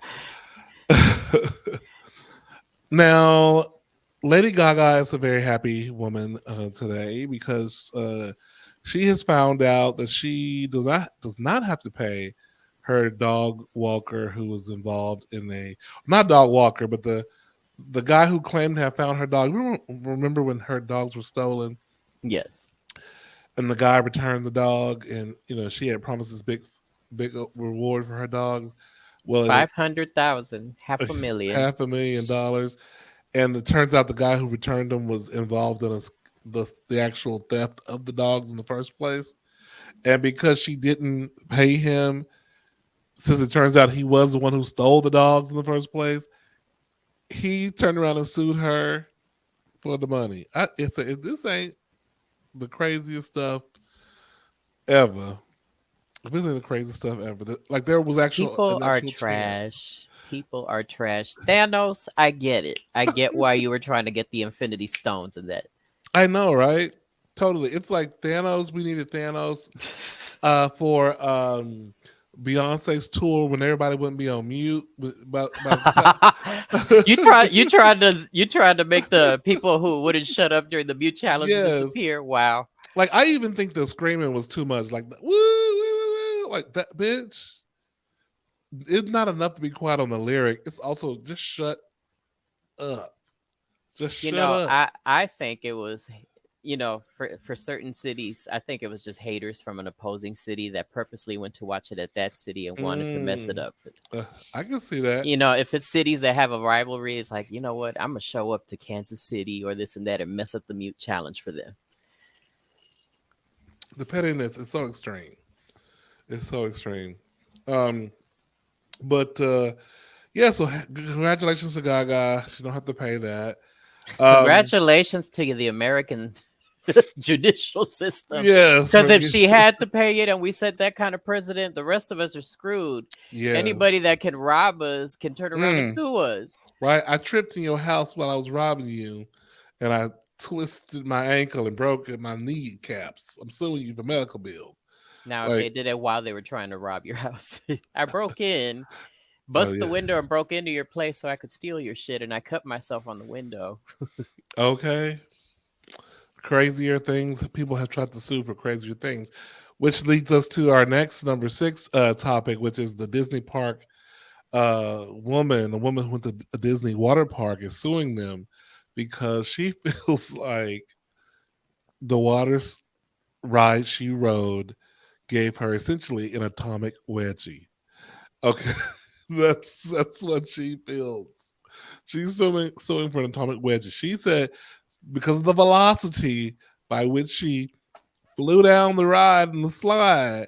Speaker 1: Now, Lady Gaga is a very happy woman today because she has found out that she does not have to pay her dog walker who was involved in a, not dog walker, but the guy who claimed to have found her dog. Remember when her dogs were stolen
Speaker 2: Yes.
Speaker 1: and the guy returned the dog, and she had promised this big reward for her dogs. Well,
Speaker 2: 500,000, half a million.
Speaker 1: $500,000, and it turns out the guy who returned them was involved in the actual theft of the dogs in the first place. And because she didn't pay him, since it turns out he was the one who stole the dogs in the first place, he turned around and sued her for the money. This ain't the craziest stuff ever. Really the craziest stuff ever. Like there was actual
Speaker 2: People
Speaker 1: an
Speaker 2: are
Speaker 1: actual chance.
Speaker 2: trash. People are trash. Thanos, I get it. I get why you were trying to get the Infinity Stones and that.
Speaker 1: I know, right? Totally. It's like Thanos. We needed Thanos for Beyonce's tour when everybody wouldn't be on mute. By the time,
Speaker 2: you tried to make the people who wouldn't shut up during the mute challenge
Speaker 1: yes,
Speaker 2: disappear. Wow.
Speaker 1: like I even think the screaming was too much. Like woo, woo, woo, like that bitch. It's not enough to be quiet on the lyric. It's also just shut up. Just
Speaker 2: You
Speaker 1: shut
Speaker 2: know,
Speaker 1: up.
Speaker 2: I think it was, for certain cities, I think it was just haters from an opposing city that purposely went to watch it at that city and wanted to mess it
Speaker 1: Mm,
Speaker 2: up.
Speaker 1: I can see that.
Speaker 2: If it's cities that have a rivalry, it's like, you know what, I'm gonna show up to Kansas City or this and that and mess up the mute challenge for them.
Speaker 1: The pettiness is so extreme. It's so extreme. Um, but yeah. So congratulations to Gaga. She don't have to pay that. Um,
Speaker 2: Congratulations to the American judicial system.
Speaker 1: yes.
Speaker 2: Because if she had to pay it and we set that kind of precedent, the rest of us are screwed.
Speaker 1: Yes.
Speaker 2: Anybody that can rob us can turn around and
Speaker 1: Mm,
Speaker 2: sue us.
Speaker 1: right. I tripped in your house while I was robbing you, and I twisted my ankle and broke my kneecaps. I'm suing you for medical bills.
Speaker 2: Now, if
Speaker 1: Like,
Speaker 2: they did it while they were trying to rob your house, I broke in,
Speaker 1: oh
Speaker 2: bust the
Speaker 1: yeah.
Speaker 2: window, and broke into your place so I could steal your shit, and I cut myself on the window.
Speaker 1: Okay. Crazier things. People have tried to sue for crazier things, which leads us to our next number six topic, which is the Disney park woman. A woman who went to a Disney water park is suing them because she feels like the water ride she rode gave her essentially an atomic wedgie. Okay, that's what she feels. She's suing for an atomic wedgie. She said because of the velocity by which she flew down the ride and the slide,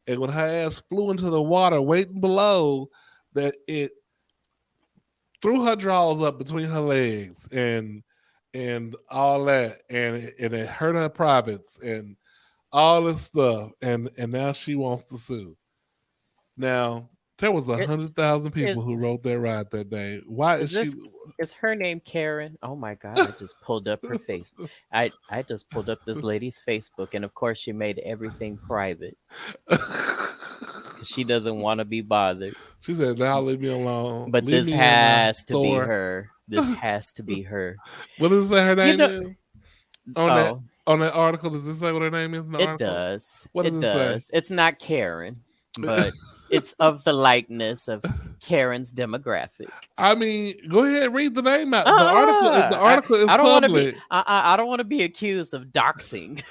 Speaker 1: and when her ass flew into the water waiting below, that it threw her drawers up between her legs and all that, and it hurt her privates and all this stuff, and now she wants to sue. Now there was
Speaker 2: It
Speaker 1: 100,000 people
Speaker 2: is
Speaker 1: who rode that ride that day. Why is
Speaker 2: is
Speaker 1: she?
Speaker 2: this is her name Karen? Oh my god, I just pulled up her face. I just pulled up this lady's Facebook, and of course she made everything private because she doesn't want to be bothered.
Speaker 1: She said, "Now leave me alone.
Speaker 2: But
Speaker 1: Leave
Speaker 2: this
Speaker 1: me in my
Speaker 2: has to be
Speaker 1: store."
Speaker 2: her. This has to be her.
Speaker 1: What does it say her
Speaker 2: You
Speaker 1: name
Speaker 2: know,
Speaker 1: is on that
Speaker 2: oh,
Speaker 1: on that article? Does it say what her name is in the
Speaker 2: it
Speaker 1: article?
Speaker 2: does.
Speaker 1: What
Speaker 2: It
Speaker 1: does it say?
Speaker 2: does. It's not Karen, but it's of the likeness of Karen's demographic.
Speaker 1: I mean, go ahead, read the name out. The article is the
Speaker 2: I,
Speaker 1: article is
Speaker 2: I don't want to be
Speaker 1: public.
Speaker 2: I don't want to be accused of doxing,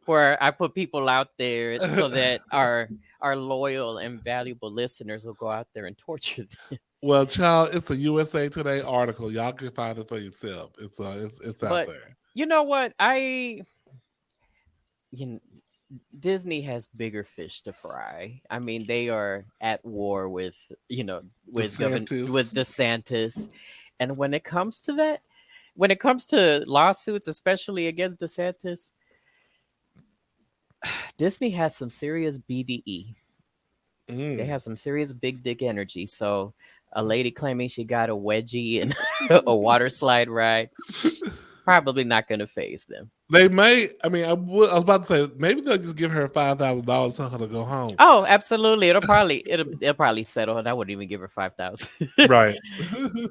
Speaker 2: where I put people out there so that our loyal and valuable listeners will go out there and torture them.
Speaker 1: Well, child, it's a USA Today article. Y'all can find it for yourself. It's out
Speaker 2: But
Speaker 1: there.
Speaker 2: you know what? You know, Disney has bigger fish to fry. I mean, they are at war with with
Speaker 1: DeSantis.
Speaker 2: DeSantis, and when it comes to lawsuits, especially against DeSantis, Disney has some serious BDE. They
Speaker 1: Mm.
Speaker 2: have some serious big dick energy. So a lady claiming she got a wedgie and a water slide ride probably not going to phase them.
Speaker 1: They may. I mean, I was about to say maybe they'll just give her $5,000, tell her to go home.
Speaker 2: Oh, absolutely. It'll probably settle, and I wouldn't even give her 5,000.
Speaker 1: Right.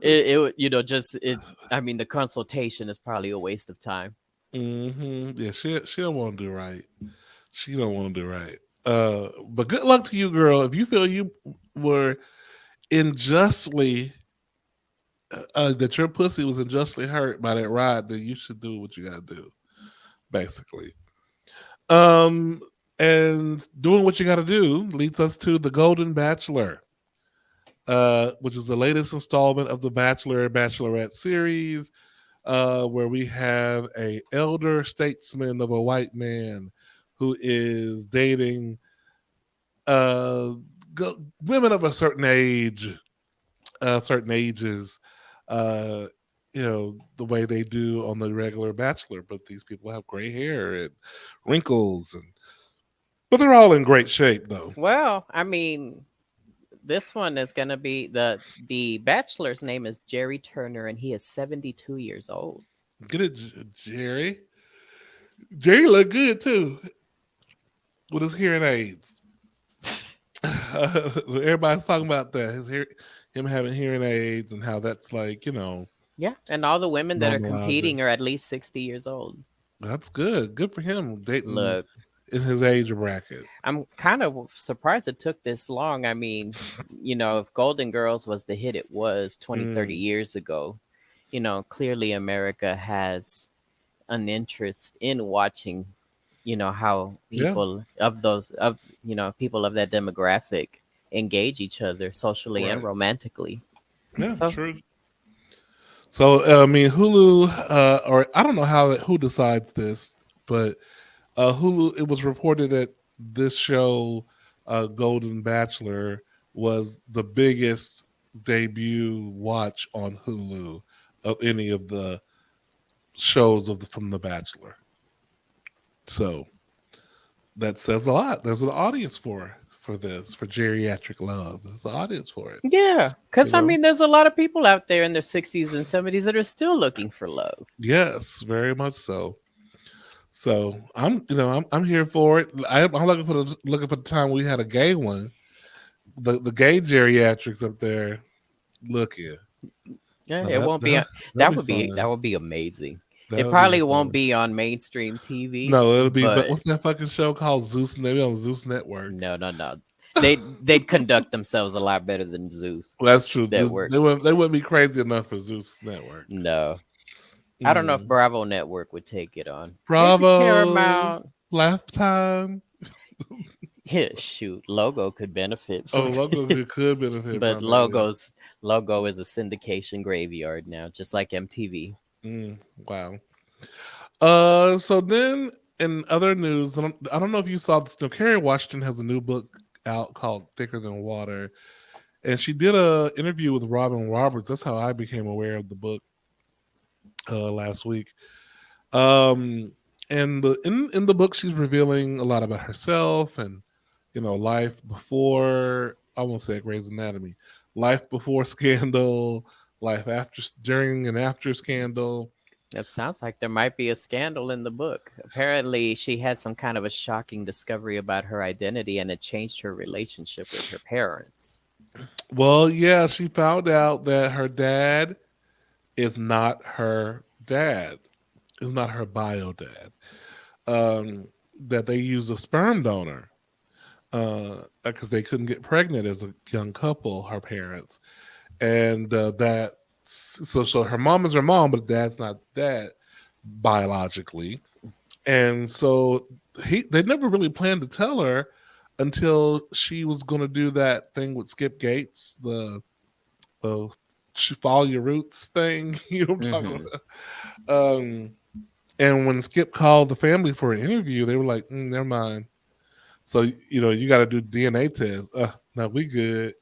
Speaker 2: It would, just it. I mean, the consultation is probably a waste of time.
Speaker 1: Yeah, she don't want to do right. She don't want to do right. But good luck to you, girl. If you feel you were unjustly that your pussy was unjustly hurt by that ride, then you should do what you gotta do, basically. Um, and doing what you gotta do leads us to the Golden Bachelor, which is the latest installment of the Bachelor and Bachelorette series, where we have a elder statesman of a white man who is dating uh women of a certain age, certain ages, uh the way they do on the regular Bachelor, but these people have gray hair and wrinkles, but they're all in great shape though.
Speaker 2: Well, I mean, this one is gonna be the bachelor's name is Jerry Turner, and he is 72 years old.
Speaker 1: Get it, Jerry. Jerry look good too with his hearing aids. Everybody's talking about that. Him having hearing aids and how that's like
Speaker 2: Yeah, and all the women that are
Speaker 1: normalizing.
Speaker 2: competing are at least 60 years old.
Speaker 1: That's good. Good for him dating
Speaker 2: Look,
Speaker 1: in his age bracket.
Speaker 2: I'm kind of surprised it took this long. I mean, if Golden Girls was the hit it was 20, 30
Speaker 1: Mm,
Speaker 2: years ago, clearly America has an interest in watching, how
Speaker 1: yeah,
Speaker 2: people of that demographic engage each other socially and
Speaker 1: right.
Speaker 2: romantically.
Speaker 1: Yeah,
Speaker 2: So,
Speaker 1: true. So I mean, Hulu, or I don't know who decides this, but Hulu. It was reported that this show, Golden Bachelor, was the biggest debut watch on Hulu of any of the shows from The Bachelor. So that says a lot. There's an audience for this for geriatric love. There's an audience for it.
Speaker 2: yeah,
Speaker 1: You
Speaker 2: because I
Speaker 1: know.
Speaker 2: mean, there's a lot of people out there in their 60s and 70s that are still looking for love.
Speaker 1: Yes, very much so. So I'm here for it. I'm looking for the time we had a gay one, the gay geriatrics up there looking.
Speaker 2: Yeah,
Speaker 1: Now
Speaker 2: it won't be.
Speaker 1: that'll be
Speaker 2: That
Speaker 1: fun.
Speaker 2: would be amazing.
Speaker 1: That
Speaker 2: It
Speaker 1: would be
Speaker 2: probably won't
Speaker 1: fun.
Speaker 2: be on mainstream TV,
Speaker 1: No, it'll be. But
Speaker 2: but
Speaker 1: what's that fucking show called? Zeus? Maybe on Zeus Network.
Speaker 2: no, no, no. They'd conduct themselves a lot better than Zeus
Speaker 1: Well, that's true.
Speaker 2: Network.
Speaker 1: They wouldn't be crazy enough for Zeus Network.
Speaker 2: No, I don't know if
Speaker 1: Mm.
Speaker 2: Bravo Network would take it on. Maybe
Speaker 1: Bravo,
Speaker 2: Paramount.
Speaker 1: Lifetime.
Speaker 2: Yeah, shoot, Logo could benefit
Speaker 1: Oh,
Speaker 2: from
Speaker 1: logo
Speaker 2: it,
Speaker 1: could benefit
Speaker 2: but
Speaker 1: from it. Yeah.
Speaker 2: Logo is a syndication graveyard now, just like MTV.
Speaker 1: Wow. So then in other news, I don't know if you saw this. No, Kerry Washington has a new book out called Thicker Than Water, and she did a interview with Robin Roberts. That's how I became aware of the book last week. Um, and in the book, she's revealing a lot about herself and life before. I won't say Grey's Anatomy, life before Scandal, life after, during, and after Scandal.
Speaker 2: That sounds like there might be a scandal in the book. Apparently, she had some kind of a shocking discovery about her identity and it changed her relationship with her parents.
Speaker 1: Well, yeah, she found out that her dad is not her dad. Is not her bio dad. That they used a sperm donor because they couldn't get pregnant as a young couple. Her parents, and that so her mom is her mom, but dad's not dad biologically, and so they never really planned to tell her until she was going to do that thing with Skip Gates, the follow your roots thing. You know what I'm talking
Speaker 2: Hmm.
Speaker 1: about? And when Skip called the family for an interview, they were like, "Never mind." So you got to do DNA test. No, we good.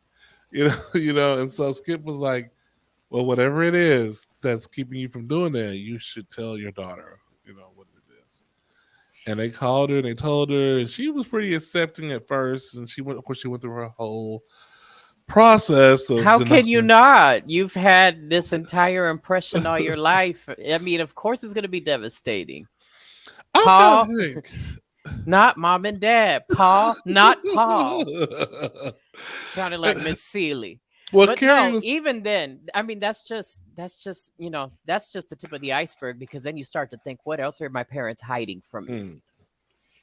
Speaker 1: And so Skip was like, "Well, whatever it is that's keeping you from doing that, you should tell your daughter. What it is." And they called her and they told her, and she was pretty accepting at first. And of course, she went through her whole process of
Speaker 2: How can you
Speaker 1: denying.
Speaker 2: not? You've had this entire impression all your life. I mean, of course, it's going to be devastating.
Speaker 1: I'm trying
Speaker 2: Paul,
Speaker 1: to think.
Speaker 2: not mom and dad. Paul, not Paul. Sounded like Miss Seeley.
Speaker 1: Well,
Speaker 2: But
Speaker 1: Carrie
Speaker 2: no,
Speaker 1: was.
Speaker 2: even then, I mean, that's just the tip of the iceberg because then you start to think, what else are my parents hiding from me?
Speaker 1: Mm.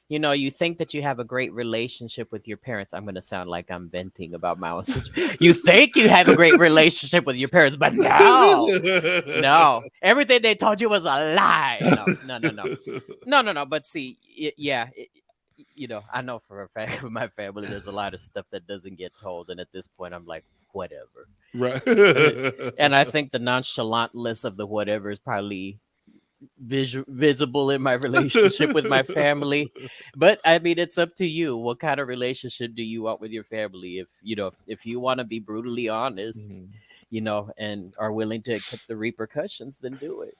Speaker 2: You think that you have a great relationship with your parents. I'm going to sound like I'm venting about my own situation. You think you have a great relationship with your parents, but no, no. Everything they told you was a lie. No, no, no, no. No, no, no. But see, yeah, I know for a fact with my family, there's a lot of stuff that doesn't get told. And at this point, I'm like, whatever.
Speaker 1: Right.
Speaker 2: And I think the nonchalantness of the whatever is probably visible in my relationship with my family. But I mean, it's up to you. What kind of relationship do you want with your family? If you want to be brutally honest,
Speaker 1: Mhm.
Speaker 2: and are willing to accept the repercussions, then do it.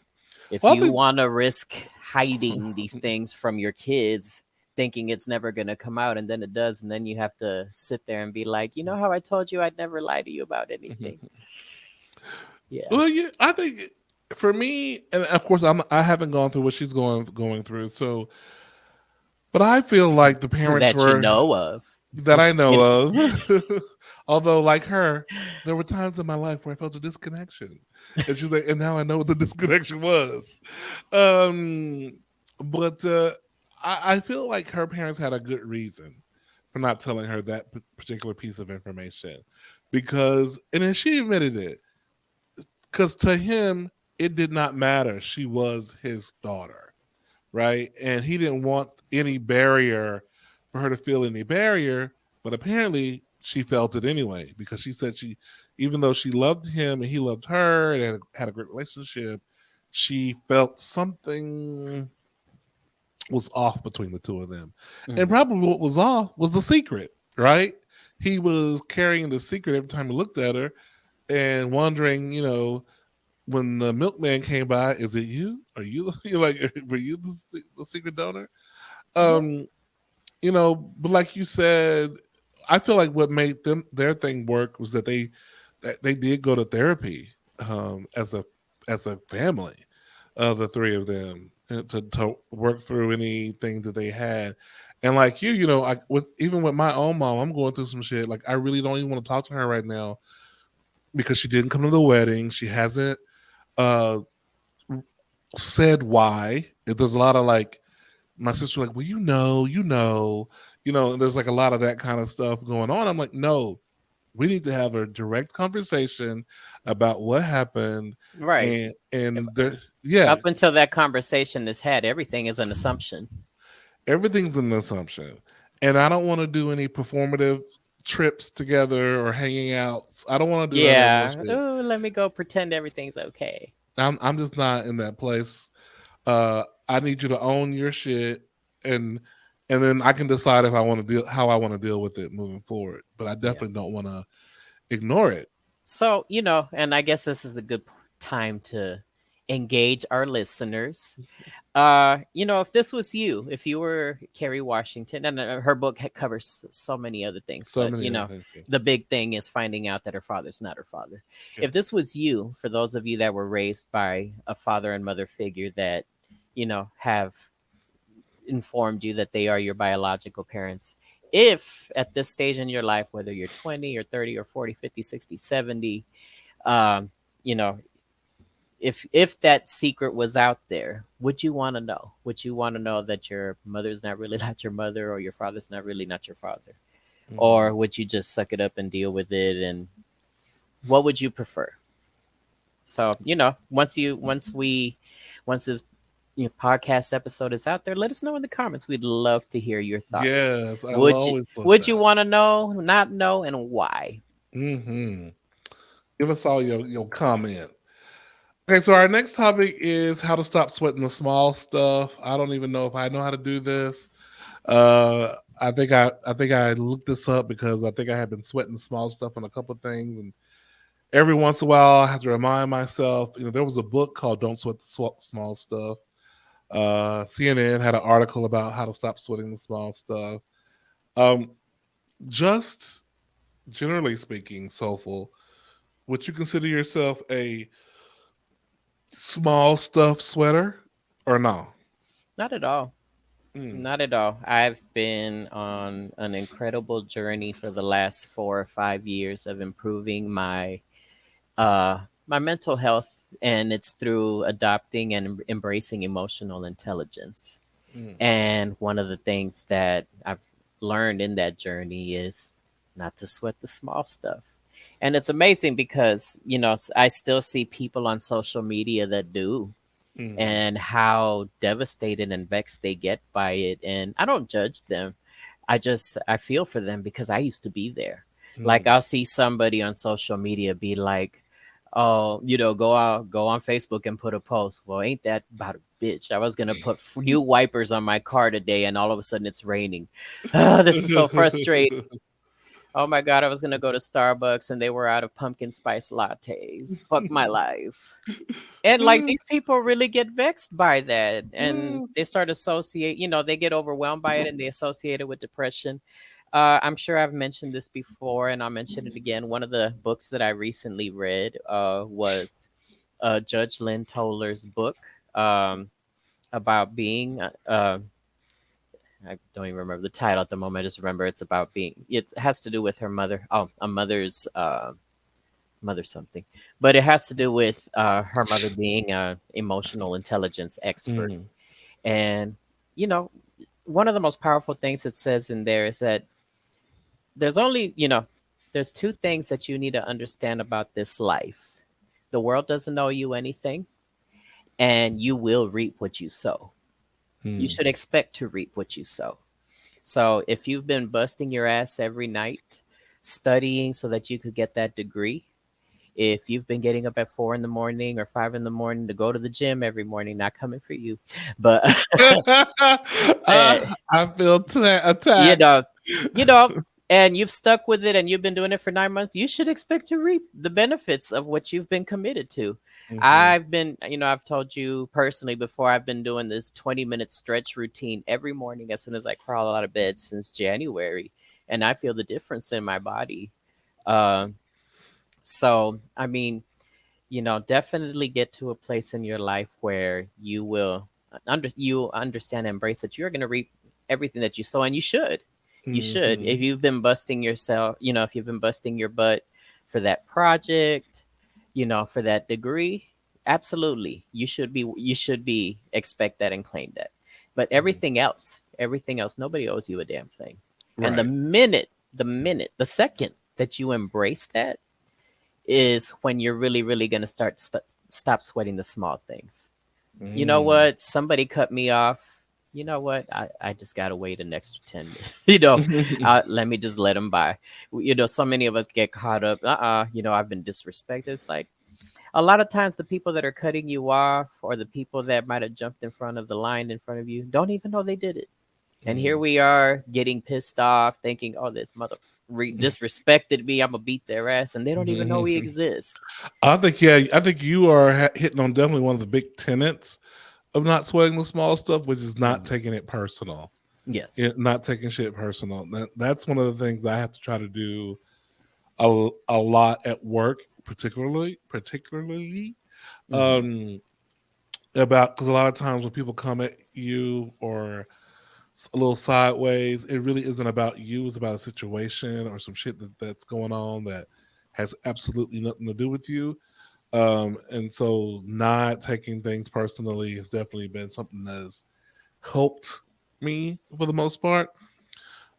Speaker 2: If
Speaker 1: Well, I
Speaker 2: you
Speaker 1: think
Speaker 2: want to risk hiding these things from your kids, thinking it's never going to come out, and then it does, and then you have to sit there and be like, you know how I told you I'd never lie to you about anything? Yeah.
Speaker 1: well, yeah, I think for me, and of course, I haven't gone through what she's going through. So, but I feel like the parents
Speaker 2: That you
Speaker 1: were
Speaker 2: know of.
Speaker 1: that
Speaker 2: I'm
Speaker 1: I
Speaker 2: just
Speaker 1: know
Speaker 2: kidding.
Speaker 1: of. Although, like her, there were times in my life where I felt a disconnection, and she's like, and now I know what the disconnection was. Um, but I feel like her parents had a good reason for not telling her that particular piece of information, because, and then she admitted it, because to him it did not matter. She was his daughter, right? And he didn't want any barrier for her to feel any barrier, but apparently she felt it anyway, because she said she, even though she loved him and he loved her and had a great relationship, she felt something was off between the two of them. And
Speaker 2: Mhm.
Speaker 1: probably what was off was the secret, right? He was carrying the secret every time he looked at her and wondering, when the milkman came by, is it you? Are you you're like, were you the secret donor?
Speaker 2: Yeah.
Speaker 1: Um, but like you said, I feel like what made their thing work was that they did go to therapy, as a family, the three of them, to work through anything that they had. And like I with even with my own mom, I'm going through some shit. Like I really don't even want to talk to her right now because she didn't come to the wedding. She hasn't uh said why. There's a lot of like my sister like, well, and there's like a lot of that kind of stuff going on. I'm like, no, we need to have a direct conversation about what happened,
Speaker 2: Right.
Speaker 1: and yeah,
Speaker 2: Up until that conversation is had, everything is an assumption.
Speaker 1: everything's an assumption, and I don't want to do any performative trips together or hanging out. I don't want to do none of that
Speaker 2: Yeah.
Speaker 1: bullshit.
Speaker 2: Oh, let me go pretend everything's okay.
Speaker 1: I'm just not in that place. I need you to own your shit, and then I can decide if I want to deal how I want to deal with it moving forward. But I
Speaker 2: Yeah.
Speaker 1: definitely don't want to ignore it.
Speaker 2: So, and I guess this is a good time to engage our listeners. If this was you, if you were Kerry Washington, and her book covers so many other things,
Speaker 1: So
Speaker 2: but
Speaker 1: many other things. Yeah.
Speaker 2: the big thing is finding out that her father's not her father.
Speaker 1: Yeah.
Speaker 2: If this was you, for those of you that were raised by a father and mother figure that, have informed you that they are your biological parents, if at this stage in your life, whether you're 20 or 30 or 40, 50, 60, 70, um, you know, if that secret was out there, would you want to know? Would you want to know that your mother's not really not your mother, or your father's not really not your father? Or
Speaker 1: Mm.
Speaker 2: would you just suck it up and deal with it? And what would you prefer? So, once this podcast episode is out there, let us know in the comments. We'd love to hear your thoughts.
Speaker 1: Yes, I
Speaker 2: Would you
Speaker 1: always love
Speaker 2: would you
Speaker 1: that.
Speaker 2: want to know, not know, and why?
Speaker 1: Hmm. Give us all your comment. Okay, so our next topic is how to stop sweating the small stuff. I don't even know if I know how to do this. I think I looked this up because I think I have been sweating the small stuff on a couple of things, and every once in a while I have to remind myself. There was a book called "Don't Sweat the Small Stuff." CNN had an article about how to stop sweating the small stuff. Um, just generally speaking, Soulful, would you consider yourself a small stuff sweater or no?
Speaker 2: Not at all.
Speaker 1: Mm,
Speaker 2: Not at all. I've been on an incredible journey for the last 4 or 5 years of improving my mental health, and it's through adopting and embracing emotional intelligence.
Speaker 1: mm,
Speaker 2: And one of the things that I've learned in that journey is not to sweat the small stuff. And it's amazing because, I still see people on social media that do,
Speaker 1: mm,
Speaker 2: and how devastated and vexed they get by it. And I don't judge them. I feel for them because I used to be there. Like,
Speaker 1: mm.
Speaker 2: I'll see somebody on social media be like, "Oh, go on Facebook and put a post. Well, ain't that about a bitch? I was gonna put new wipers on my car today, and all of a sudden it's raining. This is so frustrating." Oh my God, I was gonna go to Starbucks and they were out of pumpkin spice lattes. Fuck my life. And like these people really get vexed by that and they start associate, they get overwhelmed by it and they associate it with depression. I'm sure I've mentioned this before and I'll mention it again. One of the books that I recently read was Judge Lynn Toller's book um, about being. I don't even remember the title at the moment. I just remember it's about being. It has to do with her mother. Oh, a mother's mother something, but it has to do with her mother being a emotional intelligence expert.
Speaker 1: Mm,
Speaker 2: And you know, one of the most powerful things it says in there is that there's only there's two things that you need to understand about this life. The world doesn't owe you anything, and you will reap what you sow. You
Speaker 1: mm,
Speaker 2: should expect to reap what you sow. So if you've been busting your ass every night studying so that you could get that degree, if you've been getting up at 4 in the morning or 5 in the morning to go to the gym every morning, not coming for you, but uh,
Speaker 1: I feel
Speaker 2: you
Speaker 1: attacked.
Speaker 2: know, you know, and you've stuck with it and you've been doing it for 9 months, you should expect to reap the benefits of what you've been committed to.
Speaker 1: Mhm,
Speaker 2: I've told you personally before, I've been doing this 20-minute stretch routine every morning as soon as I crawl out of bed since January, and I feel the difference in my body. Um, so, I mean, definitely get to a place in your life where you will you understand and embrace that you're going to reap everything that you sow, and you should. You should. If
Speaker 1: mhm,
Speaker 2: you've been busting yourself, if you've been busting your butt for that project, for that degree, absolutely. You should be expect that and claim that. But
Speaker 1: mhm.
Speaker 2: everything else, nobody owes you a damn thing. And
Speaker 1: Right.
Speaker 2: the second that you embrace that is when you're really, really going to stop sweating the small things. You know
Speaker 1: Mm.
Speaker 2: what? Somebody cut me off. You know what? I just got to wait an extra 10 minutes. Let me just let them by. So many of us get caught up. I've been disrespected. It's like a lot of times the people that are cutting you off or the people that might have jumped in front of the line in front of you don't even know they did it. And here
Speaker 1: Mm.
Speaker 2: we are getting pissed off, thinking, oh, this mother disrespected me. I'm going to beat their ass. And they don't even know we exist.
Speaker 1: I think yeah, I think you are hitting on definitely one of the big tenets of not sweating the small stuff, which is not
Speaker 2: Mhm.
Speaker 1: taking it personal.
Speaker 2: Yes.
Speaker 1: Not taking shit personal. That's one of the things I have to try to do a lot at work, particularly
Speaker 2: Hmm.
Speaker 1: um about because a lot of times when people come at you or a little sideways, it really isn't about you. It's about a situation or some shit that's going on that has absolutely nothing to do with you. And so not taking things personally has definitely been something that has helped me for the most part.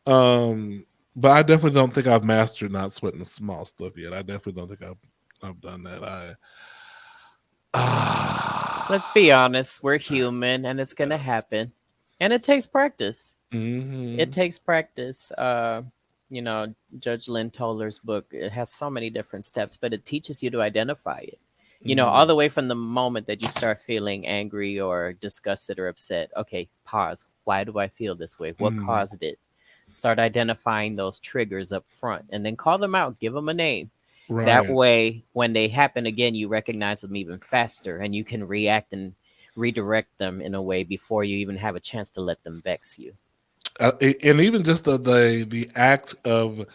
Speaker 1: Um, but I definitely don't think I've mastered not sweating the small stuff yet. I definitely don't think I've done that. I
Speaker 2: Let's be
Speaker 1: ah
Speaker 2: honest. We're human and it's going to
Speaker 1: yes.
Speaker 2: happen. And it takes practice. It
Speaker 1: Mm-hmm.
Speaker 2: takes practice. You know, Judge Lynn Toller's book, it has so many different steps, but it teaches you to identify it. All
Speaker 1: Mm-hmm.
Speaker 2: the way from the moment that you start feeling angry or disgusted or upset. Okay, pause. Why do I feel this way? What
Speaker 1: Mm-hmm.
Speaker 2: caused it? Start identifying those triggers up front and then call them out, give them a name. That
Speaker 1: Right.
Speaker 2: way, when they happen again, you recognize them even faster and you can react and redirect them in a way before you even have a chance to let them vex you.
Speaker 1: And even just the act of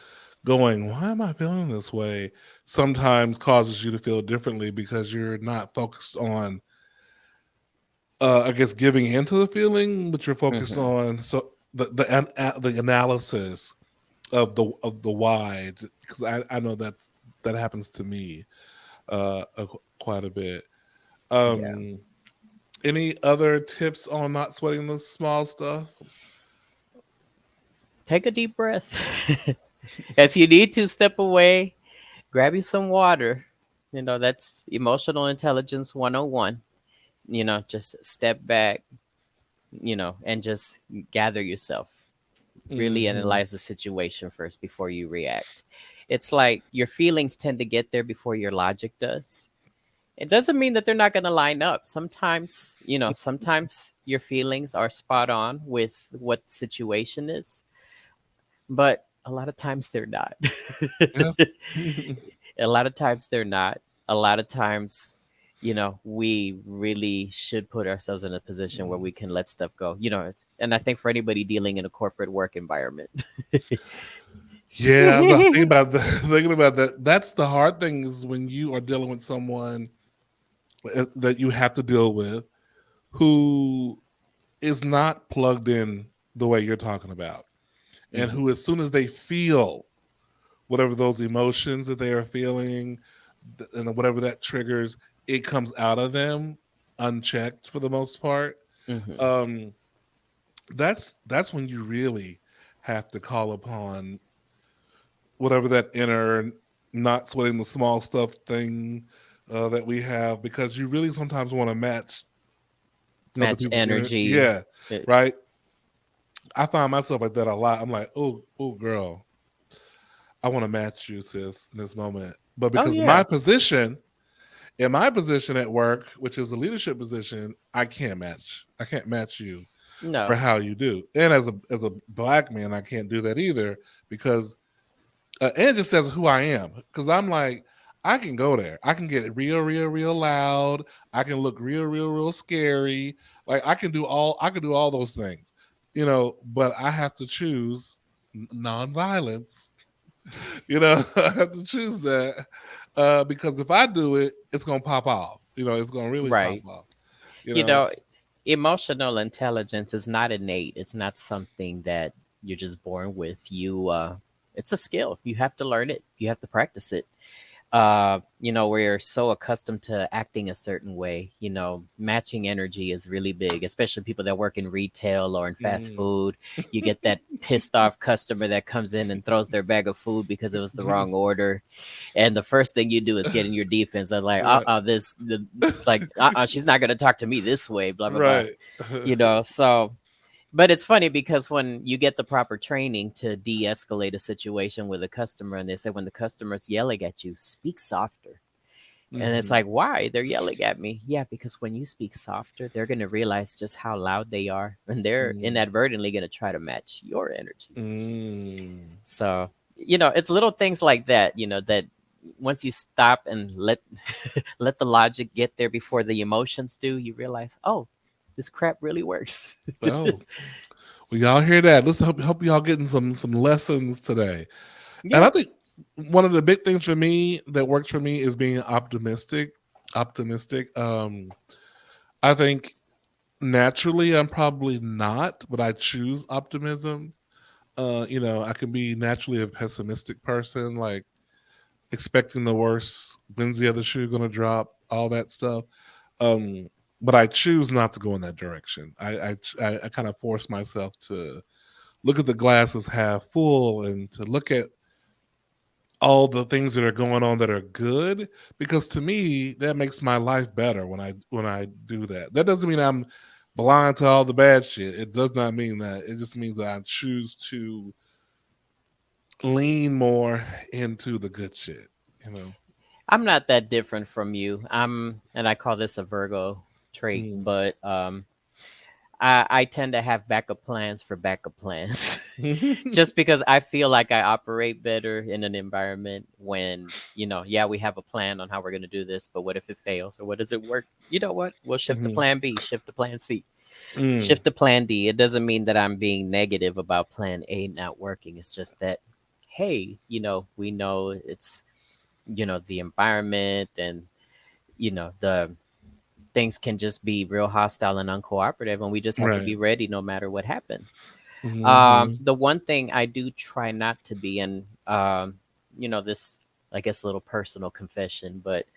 Speaker 1: going, why am I feeling this way? Sometimes causes you to feel differently because you're not focused on, I guess, giving into the feeling, but you're focused
Speaker 2: Hmm.
Speaker 1: on the analysis of the why. Because I know that happens to me quite a bit.
Speaker 2: Yeah.
Speaker 1: Um, any other tips on not sweating the small stuff?
Speaker 2: Take a deep breath. If you need to step away, grab you some water. That's emotional intelligence 101. Just step back, and just gather yourself. Really
Speaker 1: Hmm.
Speaker 2: analyze the situation first before you react. It's like your feelings tend to get there before your logic does. It doesn't mean that they're not going to line up. Sometimes your feelings are spot on with what the situation is, but A lot of times they're not.
Speaker 1: Yeah.
Speaker 2: A lot of times they're not. A lot of times, we really should put ourselves in a position where we can let stuff go. And I think for anybody dealing in a corporate work environment.
Speaker 1: Yeah, but thinking about thinking about that. That's the hard thing is when you are dealing with someone that you have to deal with who is not plugged in the way you're talking about, and
Speaker 2: Hmm.
Speaker 1: who, as soon as they feel whatever those emotions that they are feeling, and whatever that triggers, it comes out of them unchecked for the most part.
Speaker 2: Hmm.
Speaker 1: Um, that's when you really have to call upon whatever that inner not sweating the small stuff thing that we have, because you really sometimes want to match other
Speaker 2: Match
Speaker 1: people's inner.
Speaker 2: energy.
Speaker 1: Yeah,
Speaker 2: Uh,
Speaker 1: right. I find myself like that a lot. I'm like, oh, girl, I want to match you, sis, in this moment. But
Speaker 2: Oh
Speaker 1: because of
Speaker 2: yeah.
Speaker 1: my position, in my position at work, which is a leadership position, I can't match. I can't match you for
Speaker 2: No.
Speaker 1: how you do. And as a black man, I can't do that either, because and it just says who I am. Because I'm like, I can go there. I can get real, real, real loud. I can look real, real, real scary. Like I can do all those things, But I have to choose nonviolence. I have to choose that because if I do it, it's gonna pop off. It's gonna really pop
Speaker 2: Right.
Speaker 1: off. You
Speaker 2: You
Speaker 1: know.
Speaker 2: know, Emotional intelligence is not innate. It's not something that you're just born with. It's a skill. You have to learn it. You have to practice it. We're so accustomed to acting a certain way. Matching energy is really big, especially people that work in retail or in fast
Speaker 1: Mm.
Speaker 2: food. You get that pissed off customer that comes in and throws their bag of food because it was the wrong order. And the first thing you do is get in your defense. I was like,
Speaker 1: Right.
Speaker 2: it's like, she's not going to talk to me this way, blah, blah, blah.
Speaker 1: Right.
Speaker 2: So but it's funny because when you get the proper training to de-escalate a situation with a customer, and they say when the customer's yelling at you, speak softer. And it's
Speaker 1: Hmm.
Speaker 2: like, why? They're yelling at me. Yeah, because when you speak softer, they're going to realize just how loud they are, and they're
Speaker 1: Mm.
Speaker 2: inadvertently going to try to match your energy.
Speaker 1: Mm.
Speaker 2: So, it's little things like that, that once you stop and let let the logic get there before the emotions do, you realize, oh, this crap really works.
Speaker 1: Oh, well, y'all hear that? Let's hope y'all getting some lessons today. And I
Speaker 2: Yeah.
Speaker 1: think one of the big things for me that works for me is being optimistic. Optimistic. I think naturally I'm probably not, but I choose optimism. I can be naturally a pessimistic person, like expecting the worst. When's the other shoe gonna drop? All that stuff. Um, but I choose not to go in that direction. I kind of force myself to look at the glass as half full and to look at all the things that are going on that are good, because to me that makes my life better when I do that. That doesn't mean I'm blind to all the bad shit. It does not mean that. It just means that I choose to lean more into the good shit.
Speaker 2: I'm not that different from you. And I call this a Virgo trait,
Speaker 1: Mm.
Speaker 2: but I tend to have backup plans for backup plans. Just because I feel like I operate better in an environment when, yeah, we have a plan on how we're going to do this, but what if it fails or what does it work? You know what? We'll shift to
Speaker 1: Mhm.
Speaker 2: plan B, shift to plan C,
Speaker 1: Mm.
Speaker 2: shift to plan D. It doesn't mean that I'm being negative about plan A not working. It's just that, hey, we know it's, the environment and, the things can just be real hostile and uncooperative, and we just have to
Speaker 1: Right.
Speaker 2: be ready no matter what happens.
Speaker 1: Mhm.
Speaker 2: The one thing I do try not to be, and this, I guess, little personal confession, but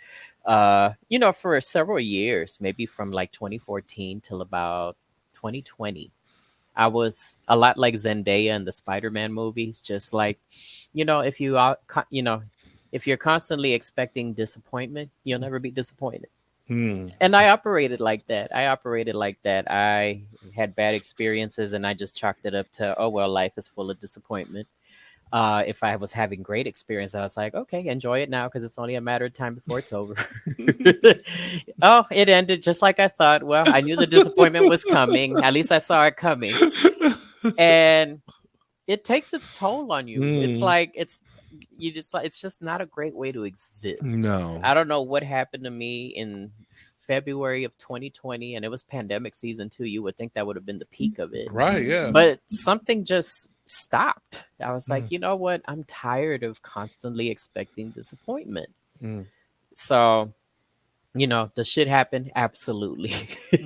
Speaker 2: for several years, maybe from like 2014 till about 2020, I was a lot like Zendaya in the Spider-Man movies, just like, if you are, if you're constantly expecting disappointment, you'll never be disappointed.
Speaker 1: Mm.
Speaker 2: And I operated like that. I had bad experiences and I just chalked it up to, oh, well, life is full of disappointment. If I was having great experience, I was like, okay, enjoy it now because it's only a matter of time before it's over. Oh, it ended just like I thought. Well, I knew the disappointment was coming. At least I saw it coming. And it takes its toll on you. It's
Speaker 1: Mm,
Speaker 2: like you just like it's just not a great way to exist.
Speaker 1: no.
Speaker 2: I don't know what happened to me in February of 2020, and it was pandemic season too. You would think that would have been the peak of it,
Speaker 1: Right, yeah.
Speaker 2: but something just stopped. I was
Speaker 1: Mm,
Speaker 2: like, you know what? I'm tired of constantly expecting disappointment.
Speaker 1: mm.
Speaker 2: So, does shit happen? Absolutely.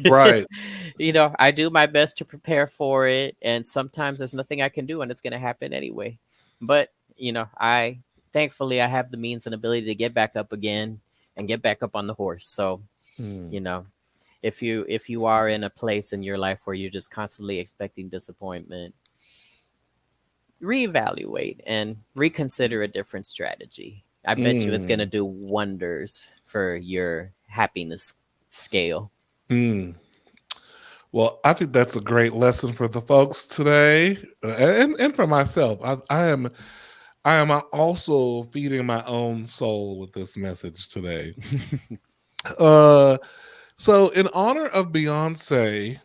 Speaker 1: Right.
Speaker 2: I do my best to prepare for it, and sometimes there's nothing I can do, and it's going to happen anyway. But, I thankfully I have the means and ability to get back up again and get back up on the horse. So,
Speaker 1: Mm,
Speaker 2: you know, if you are in a place in your life where you're just constantly expecting disappointment, reevaluate and reconsider a different strategy. I bet you it's going to
Speaker 1: mm,
Speaker 2: do wonders for your happiness scale.
Speaker 1: mm. Well, I think that's a great lesson for the folks today, and for myself. I am also feeding my own soul with this message today. Uh, so in honor of Beyonce,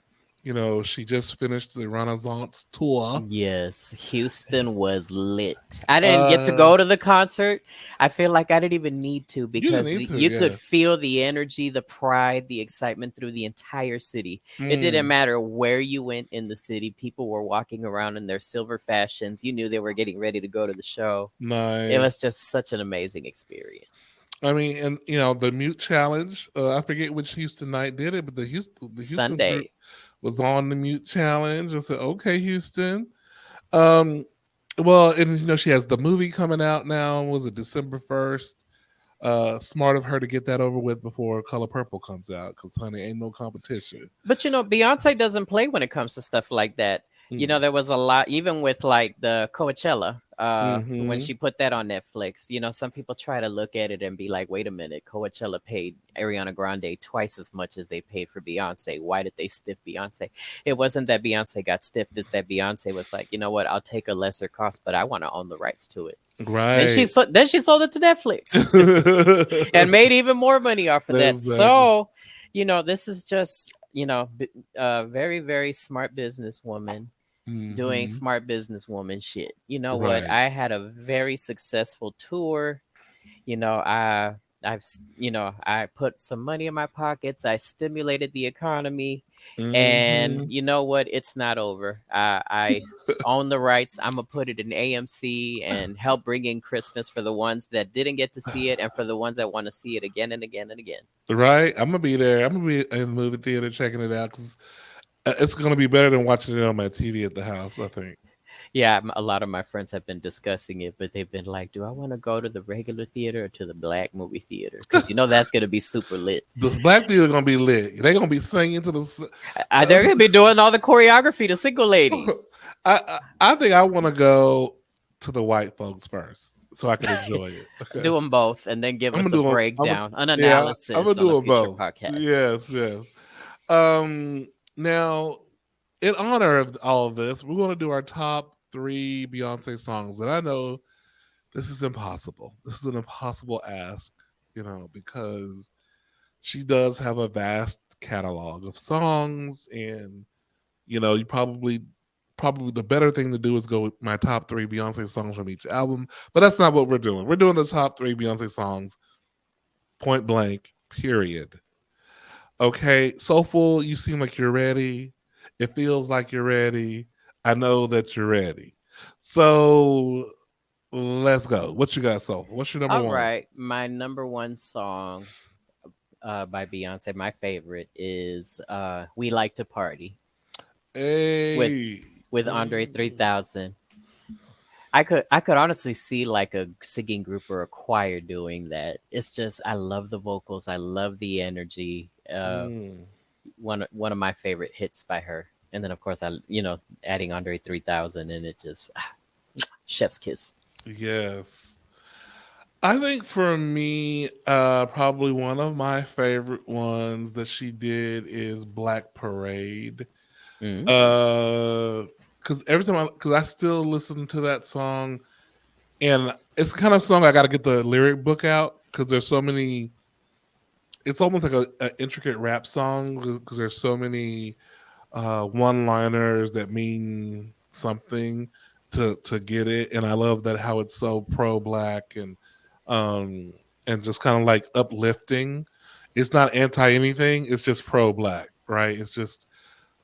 Speaker 1: she just finished the Renaissance tour.
Speaker 2: Yes, Houston was lit. I didn't get to
Speaker 1: Uh,
Speaker 2: go to the concert. I feel like I didn't even need to
Speaker 1: you didn't
Speaker 2: because
Speaker 1: need to,
Speaker 2: you could
Speaker 1: yeah.
Speaker 2: feel the energy, the pride, the excitement through the entire city. It didn't
Speaker 1: Mm,
Speaker 2: matter where you went in the city. People were walking around in their silver fashions. You knew they were getting ready to go to the show. It was
Speaker 1: nice.
Speaker 2: just such an amazing experience.
Speaker 1: I mean, and the mute challenge. I forget which Houston night did it, but the Houston group
Speaker 2: Sunday.
Speaker 1: was on the mute challenge. I said, okay, Houston. Um, well, and she has the movie coming out now. Was it December 1st? Smart of her to get that over with before Color Purple comes out, because honey, ain't no competition.
Speaker 2: But Beyonce doesn't play when it comes to stuff like that.
Speaker 1: Mm.
Speaker 2: There was a lot, even with like the Coachella, when
Speaker 1: Mm-hmm.
Speaker 2: she put that on Netflix. Some people try to look at it and be like, wait a minute, Coachella paid Ariana Grande twice as much as they paid for Beyonce. Why did they stiff Beyonce? It wasn't that Beyonce got stiffed, it's that Beyonce was like, you know what, I'll take a lesser cost, but I want to own the rights to it.
Speaker 1: Right.
Speaker 2: Then she sold it to Netflix and made even more money off of that.
Speaker 1: Exactly.
Speaker 2: So, this is just, a very, very smart businesswoman doing
Speaker 1: Mm-hmm.
Speaker 2: smart businesswoman shit. You know what?
Speaker 1: Right.
Speaker 2: I had a very successful tour. You know, I I put some money in my pockets. I stimulated the economy, and
Speaker 1: Mm-hmm.
Speaker 2: you know what? It's not over. I own the rights. I'm gonna put it in AMC and help bring in Christmas for the ones that didn't get to see it, and for the ones that want to see it again and again and again.
Speaker 1: Right. I'm gonna be there. I'm gonna be in the movie theater checking it out, because it's gonna be better than watching it on my TV at the house, I think.
Speaker 2: Yeah, a lot of my friends have been discussing it, but they've been like, "Do I want to go to the regular theater or to the black movie theater? Because that's gonna be super lit.
Speaker 1: The black dude are gonna be lit. They're gonna be singing to the.
Speaker 2: They're gonna be doing all the choreography, the single ladies,
Speaker 1: I think I want to go to the white folks first, so I can enjoy it. Okay,
Speaker 2: do them both, and then give
Speaker 1: I'm
Speaker 2: us
Speaker 1: gonna
Speaker 2: a
Speaker 1: do them.
Speaker 2: breakdown, an
Speaker 1: Yeah, I'm gonna
Speaker 2: analysis on
Speaker 1: do
Speaker 2: a
Speaker 1: them
Speaker 2: future
Speaker 1: both.
Speaker 2: podcast.
Speaker 1: Yes, yes. Now, in honor of all of this, we're gonna do our top three Beyonce songs, and I know this is impossible. This is an impossible ask, because she does have a vast catalog of songs, and you probably the better thing to do is go with my top three Beyonce songs from each album. But that's not what we're doing. We're doing the top three Beyonce songs, point blank, period. Okay, Soulful, you seem like you're ready. It feels like you're ready. I know that you're ready. So let's go. What you got, Soulful? What's your number
Speaker 2: All
Speaker 1: one?
Speaker 2: right, my number one song by Beyonce, my favorite is "We Like to Party" with
Speaker 1: Hey.
Speaker 2: Andre
Speaker 1: Mm,
Speaker 2: 3000. I could honestly see like a singing group or a choir doing that. It's just I love the vocals, I love the energy.
Speaker 1: mm,
Speaker 2: One of my favorite hits by her. And then of course adding Andre 3000 and it just chef's kiss.
Speaker 1: yes. I think for me, probably one of my favorite ones that she did is Black Parade.
Speaker 2: Mm.
Speaker 1: Because because I still listen to that song, and it's the kind of song I got to get the lyric book out, because there's so many. It's almost like a intricate rap song, because there's so many one-liners that mean something. to get it, and I love that how it's so pro black um and just kind of like uplifting. It's not anti anything. It's just pro black, right? It's just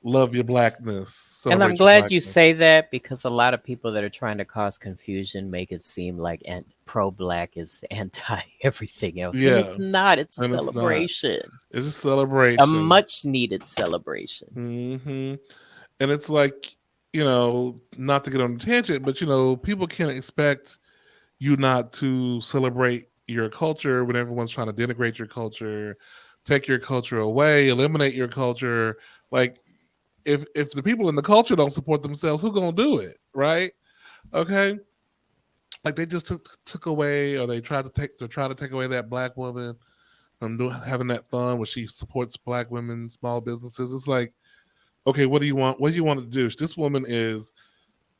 Speaker 1: love your blackness,
Speaker 2: And I'm
Speaker 1: celebrate your
Speaker 2: glad you
Speaker 1: blackness.
Speaker 2: say that because a lot of people that are trying to cause confusion make it seem like pro black is anti everything else. And
Speaker 1: Yeah,
Speaker 2: it's not, it's a
Speaker 1: and it's not.
Speaker 2: celebration,
Speaker 1: It's a
Speaker 2: a
Speaker 1: celebration.
Speaker 2: much needed celebration.
Speaker 1: Hmm. And it's like, not to get on a tangent, but people can't expect you not to celebrate your culture when everyone's trying to denigrate your culture, take your culture away, eliminate your culture. Like, if the people in the culture don't support themselves, who gonna do it, right? Okay, like they just took away, or they tried to try to take away that black woman from having that fun where she supports black women, small businesses. It's like, okay, what do you want? What do you want to do? This woman is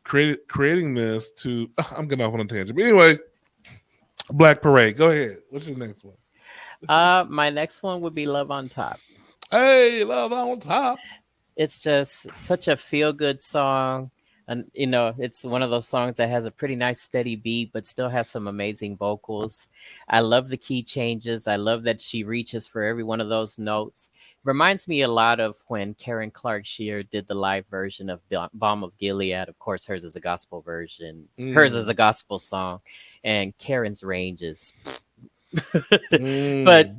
Speaker 1: creating this to. I'm getting off on a tangent, but anyway, Black Parade. Go ahead. What's your next one?
Speaker 2: My next one would be Love on Top.
Speaker 1: Hey, love on top.
Speaker 2: It's just such a feel good song. And, it's one of those songs that has a pretty nice steady beat, but still has some amazing vocals. I love the key changes. I love that she reaches for every one of those notes. Reminds me a lot of when Karen Clark Shear did the live version of Balm of Gilead. Of course, hers is a gospel version, hers is
Speaker 1: Mm,
Speaker 2: a gospel song, and Karen's range is but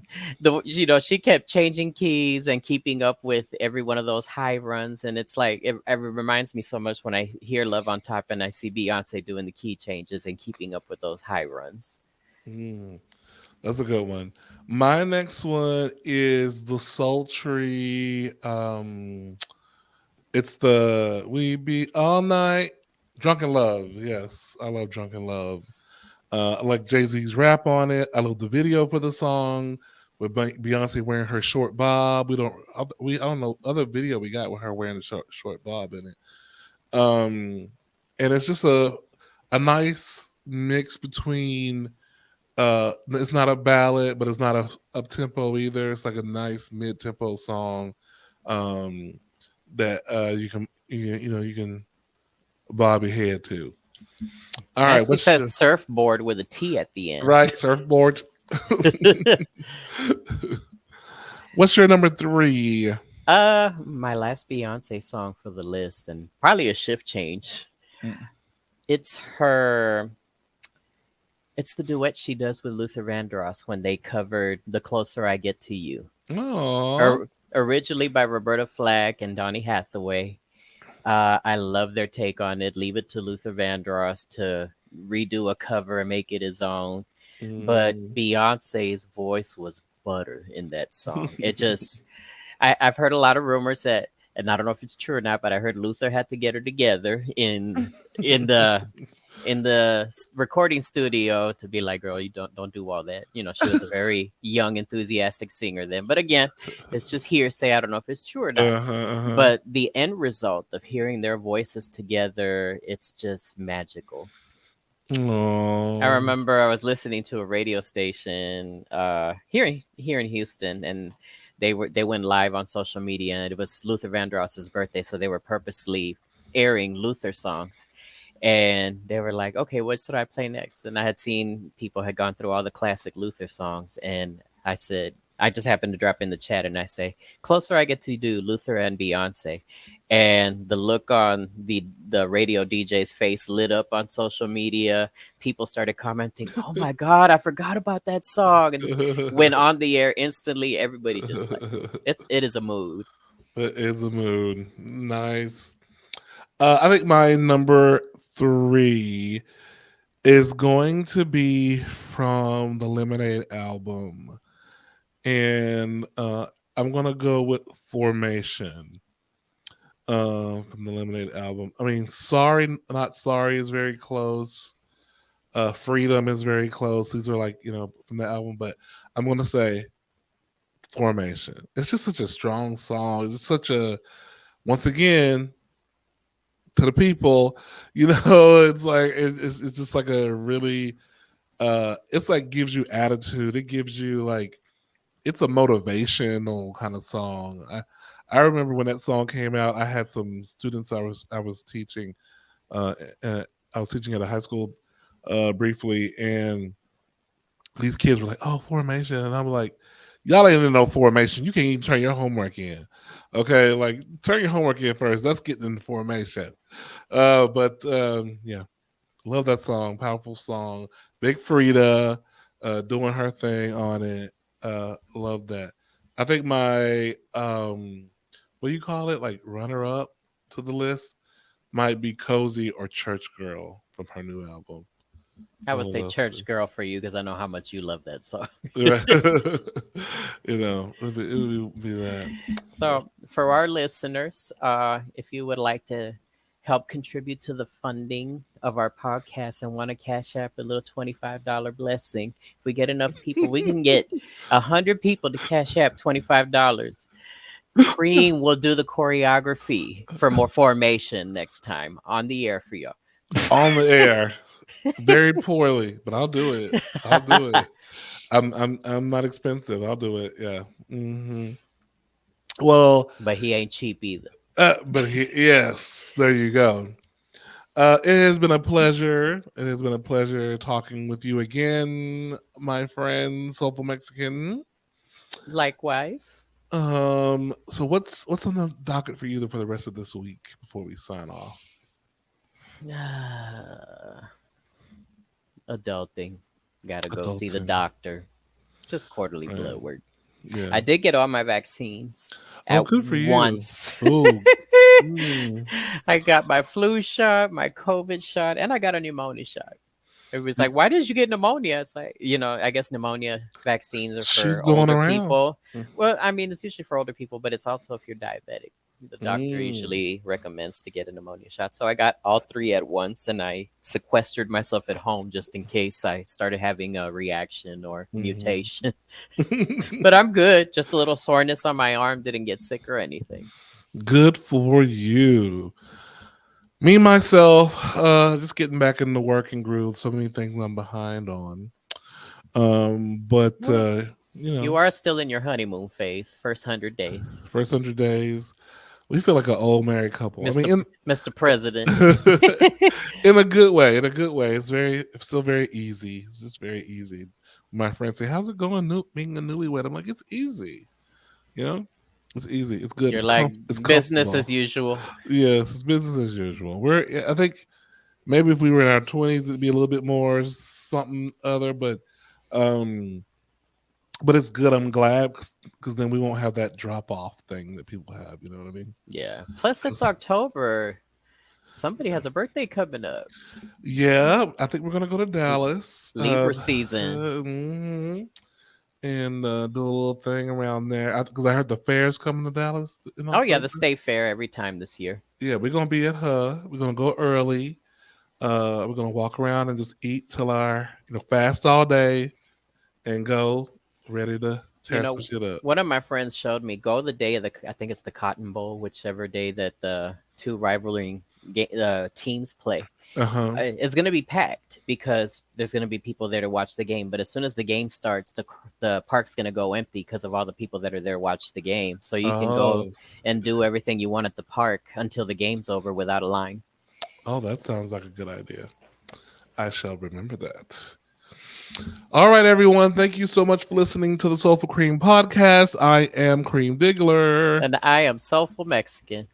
Speaker 1: mm,
Speaker 2: she kept changing keys and keeping up with every one of those high runs, and it's like it reminds me so much when I hear Love on Top and I see Beyonce doing the key changes and keeping up with those high runs.
Speaker 1: mm. That's a good one. My next one is the sultry. It's the "We Be All Night." Drunken Love. Yes, I love Drunken Love. I like Jay Z's rap on it. I love the video for the song with Beyonce wearing her short bob. I don't know other video we got with her wearing a short bob in it. And it's just a nice mix between. It's not a ballad, but it's not a up tempo either. It's like a nice mid tempo song um, that you can bob your head to. All
Speaker 2: It
Speaker 1: right,
Speaker 2: actually
Speaker 1: what's
Speaker 2: says
Speaker 1: your
Speaker 2: surfboard with a T at the end.
Speaker 1: right surfboard? What's your number three?
Speaker 2: My last Beyonce song for the list, and probably a shift change. It's her. It's the duet she does with Luther Vandross when they covered "The Closer I Get to You."
Speaker 1: Oh,
Speaker 2: Originally by Roberta Flack and Donny Hathaway. I love their take on it. Leave it to Luther Vandross to redo a cover and make it his own. But
Speaker 1: mm.
Speaker 2: Beyonce's voice was butter in that song. I've heard a lot of rumors that, and I don't know if it's true or not, but I heard Luther had to get her together in the recording studio to be like, girl, you don't do all that. She was a very young, enthusiastic singer then. But again, it's just hearsay. I don't know if it's true or not.
Speaker 1: Uh-huh, uh-huh.
Speaker 2: But the end result of hearing their voices together, it's just magical. I
Speaker 1: Oh.
Speaker 2: remember I was listening to a radio station here in Houston, and they went live on social media, and it was Luther Vandross's birthday, so they were purposely airing Luther songs. And they were like, okay, what should I play next? And I had seen people had gone through all the classic Luther songs, and I said, I just happened to drop in the chat and I say, closer I get to do Luther and Beyonce. And the look on the radio DJ's face lit up on social media. People started commenting, "Oh my God, I forgot about that song!" And went on the air instantly. Everybody just like it is a mood.
Speaker 1: It is a mood. Nice. I think my number three is going to be from the Lemonade album, and I'm gonna go with Formation from the Lemonade album. I mean, Sorry Not Sorry is very close. Freedom is very close. These are like from the album, but I'm gonna say Formation. It's just such a strong song. It's such a once again to the people, it's like it's just like a really it's like gives you attitude. It gives you like it's a motivational kind of song. I remember when that song came out, I had some students I was teaching uh, I was teaching at a high school briefly, and these kids were like, "Oh, formation," and I'm like, "Y'all ain't even know formation. You can't even turn your homework in. Okay, like turn your homework in first. Let's get into formation." But yeah, love that song. Powerful song. Big Frida doing her thing on it. Love that. I think my what do you call it? Like runner up to the list might be Cozy or Church Girl from her new album.
Speaker 2: I
Speaker 1: One
Speaker 2: would
Speaker 1: of
Speaker 2: say
Speaker 1: those two.
Speaker 2: Church Girl for you because I know how much you love that song.
Speaker 1: Right. It would be that. But
Speaker 2: So, for our listeners, if you would like to help contribute to the funding of our podcast and want to cash app a little $25 blessing, if we get enough people, we can get 100 people to cash app $25. Cream will do the choreography for more formation next time on the air for you.
Speaker 1: on the air, very poorly, but I'll do it. I'll do it. I'm not expensive. I'll do it. Yeah. Well,
Speaker 2: But he ain't cheap either.
Speaker 1: yes, there you go. It has been a pleasure. It has been a pleasure talking with you again, my friend, Soulful Mexican.
Speaker 2: Likewise.
Speaker 1: So what's on the docket for you for the rest of this week before we sign off?
Speaker 2: Adulting. Gotta go see the
Speaker 1: Adulting,
Speaker 2: doctor. Just quarterly
Speaker 1: right?
Speaker 2: blood work. I
Speaker 1: Yeah.
Speaker 2: did get all my vaccines
Speaker 1: Oh,
Speaker 2: at
Speaker 1: good for you.
Speaker 2: once.
Speaker 1: Oh, mm,
Speaker 2: I got my flu shot, my COVID shot, and I got a pneumonia shot. It was like, why did you get pneumonia? It's like, I guess pneumonia vaccines are
Speaker 1: she's
Speaker 2: for
Speaker 1: going
Speaker 2: older
Speaker 1: around.
Speaker 2: people. Well, I mean, it's usually for older people, but it's also if you're diabetic. The doctor
Speaker 1: Mm,
Speaker 2: usually recommends to get a pneumonia shot. So I got all three at once and I sequestered myself at home just in case I started having a reaction or
Speaker 1: mm.
Speaker 2: mutation. But I'm good. Just a little soreness on my arm. Didn't get sick or anything.
Speaker 1: Good for you. Me myself, just getting back in the working groove. So many things I'm behind on. But
Speaker 2: Well,
Speaker 1: you
Speaker 2: you
Speaker 1: know,
Speaker 2: are still in your honeymoon phase, first 100 days.
Speaker 1: first 100 days, we feel like an old married couple. I
Speaker 2: Mr.
Speaker 1: mean,
Speaker 2: Mr. President.
Speaker 1: in a good way. In a good way. It's still very easy. It's just very easy. My friends say, "How's it going? Being a newlywed?" I'm like, "It's easy. You know, it's easy. It's good.
Speaker 2: You're like
Speaker 1: It's
Speaker 2: business
Speaker 1: comfortable.
Speaker 2: as usual.
Speaker 1: Yes, it's business as usual. I think maybe if we were in our 20s, it'd be a little bit more something other, um, but it's good. I'm glad because then we won't have that drop off thing that people have. You know what I mean?
Speaker 2: Yeah. Plus, it's October. Somebody has a birthday coming up.
Speaker 1: Yeah, I think we're gonna go to Dallas,
Speaker 2: Libra season.
Speaker 1: and do a little thing around there. Because I heard the fair's coming to Dallas in
Speaker 2: Oh, yeah, the
Speaker 1: October.
Speaker 2: state fair every time this year.
Speaker 1: Yeah, we're gonna be at her. We're gonna go early. We're gonna walk around and just eat till our fast all day and go ready to
Speaker 2: You
Speaker 1: tear some
Speaker 2: know,
Speaker 1: shit up.
Speaker 2: one of my friends showed me go the day of I think it's the Cotton Bowl, whichever day that the two rivaling teams play.
Speaker 1: Uh huh.
Speaker 2: It's going to be packed because there's going to be people there to watch the game. But as soon as the game starts, the park's going to go empty because of all the people that are there to watch the game. So you can go
Speaker 1: Oh,
Speaker 2: and do everything you want at the park until the game's over without a line.
Speaker 1: oh, that sounds like a good idea. I shall remember that. All right, everyone. Thank you so much for listening to the Soulful Cream podcast. I am Cream Diggler.
Speaker 2: And I am soulful Mexican.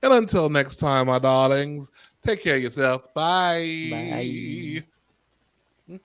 Speaker 1: And until next time, my darlings, take care of yourself.
Speaker 2: Bye.
Speaker 1: Bye.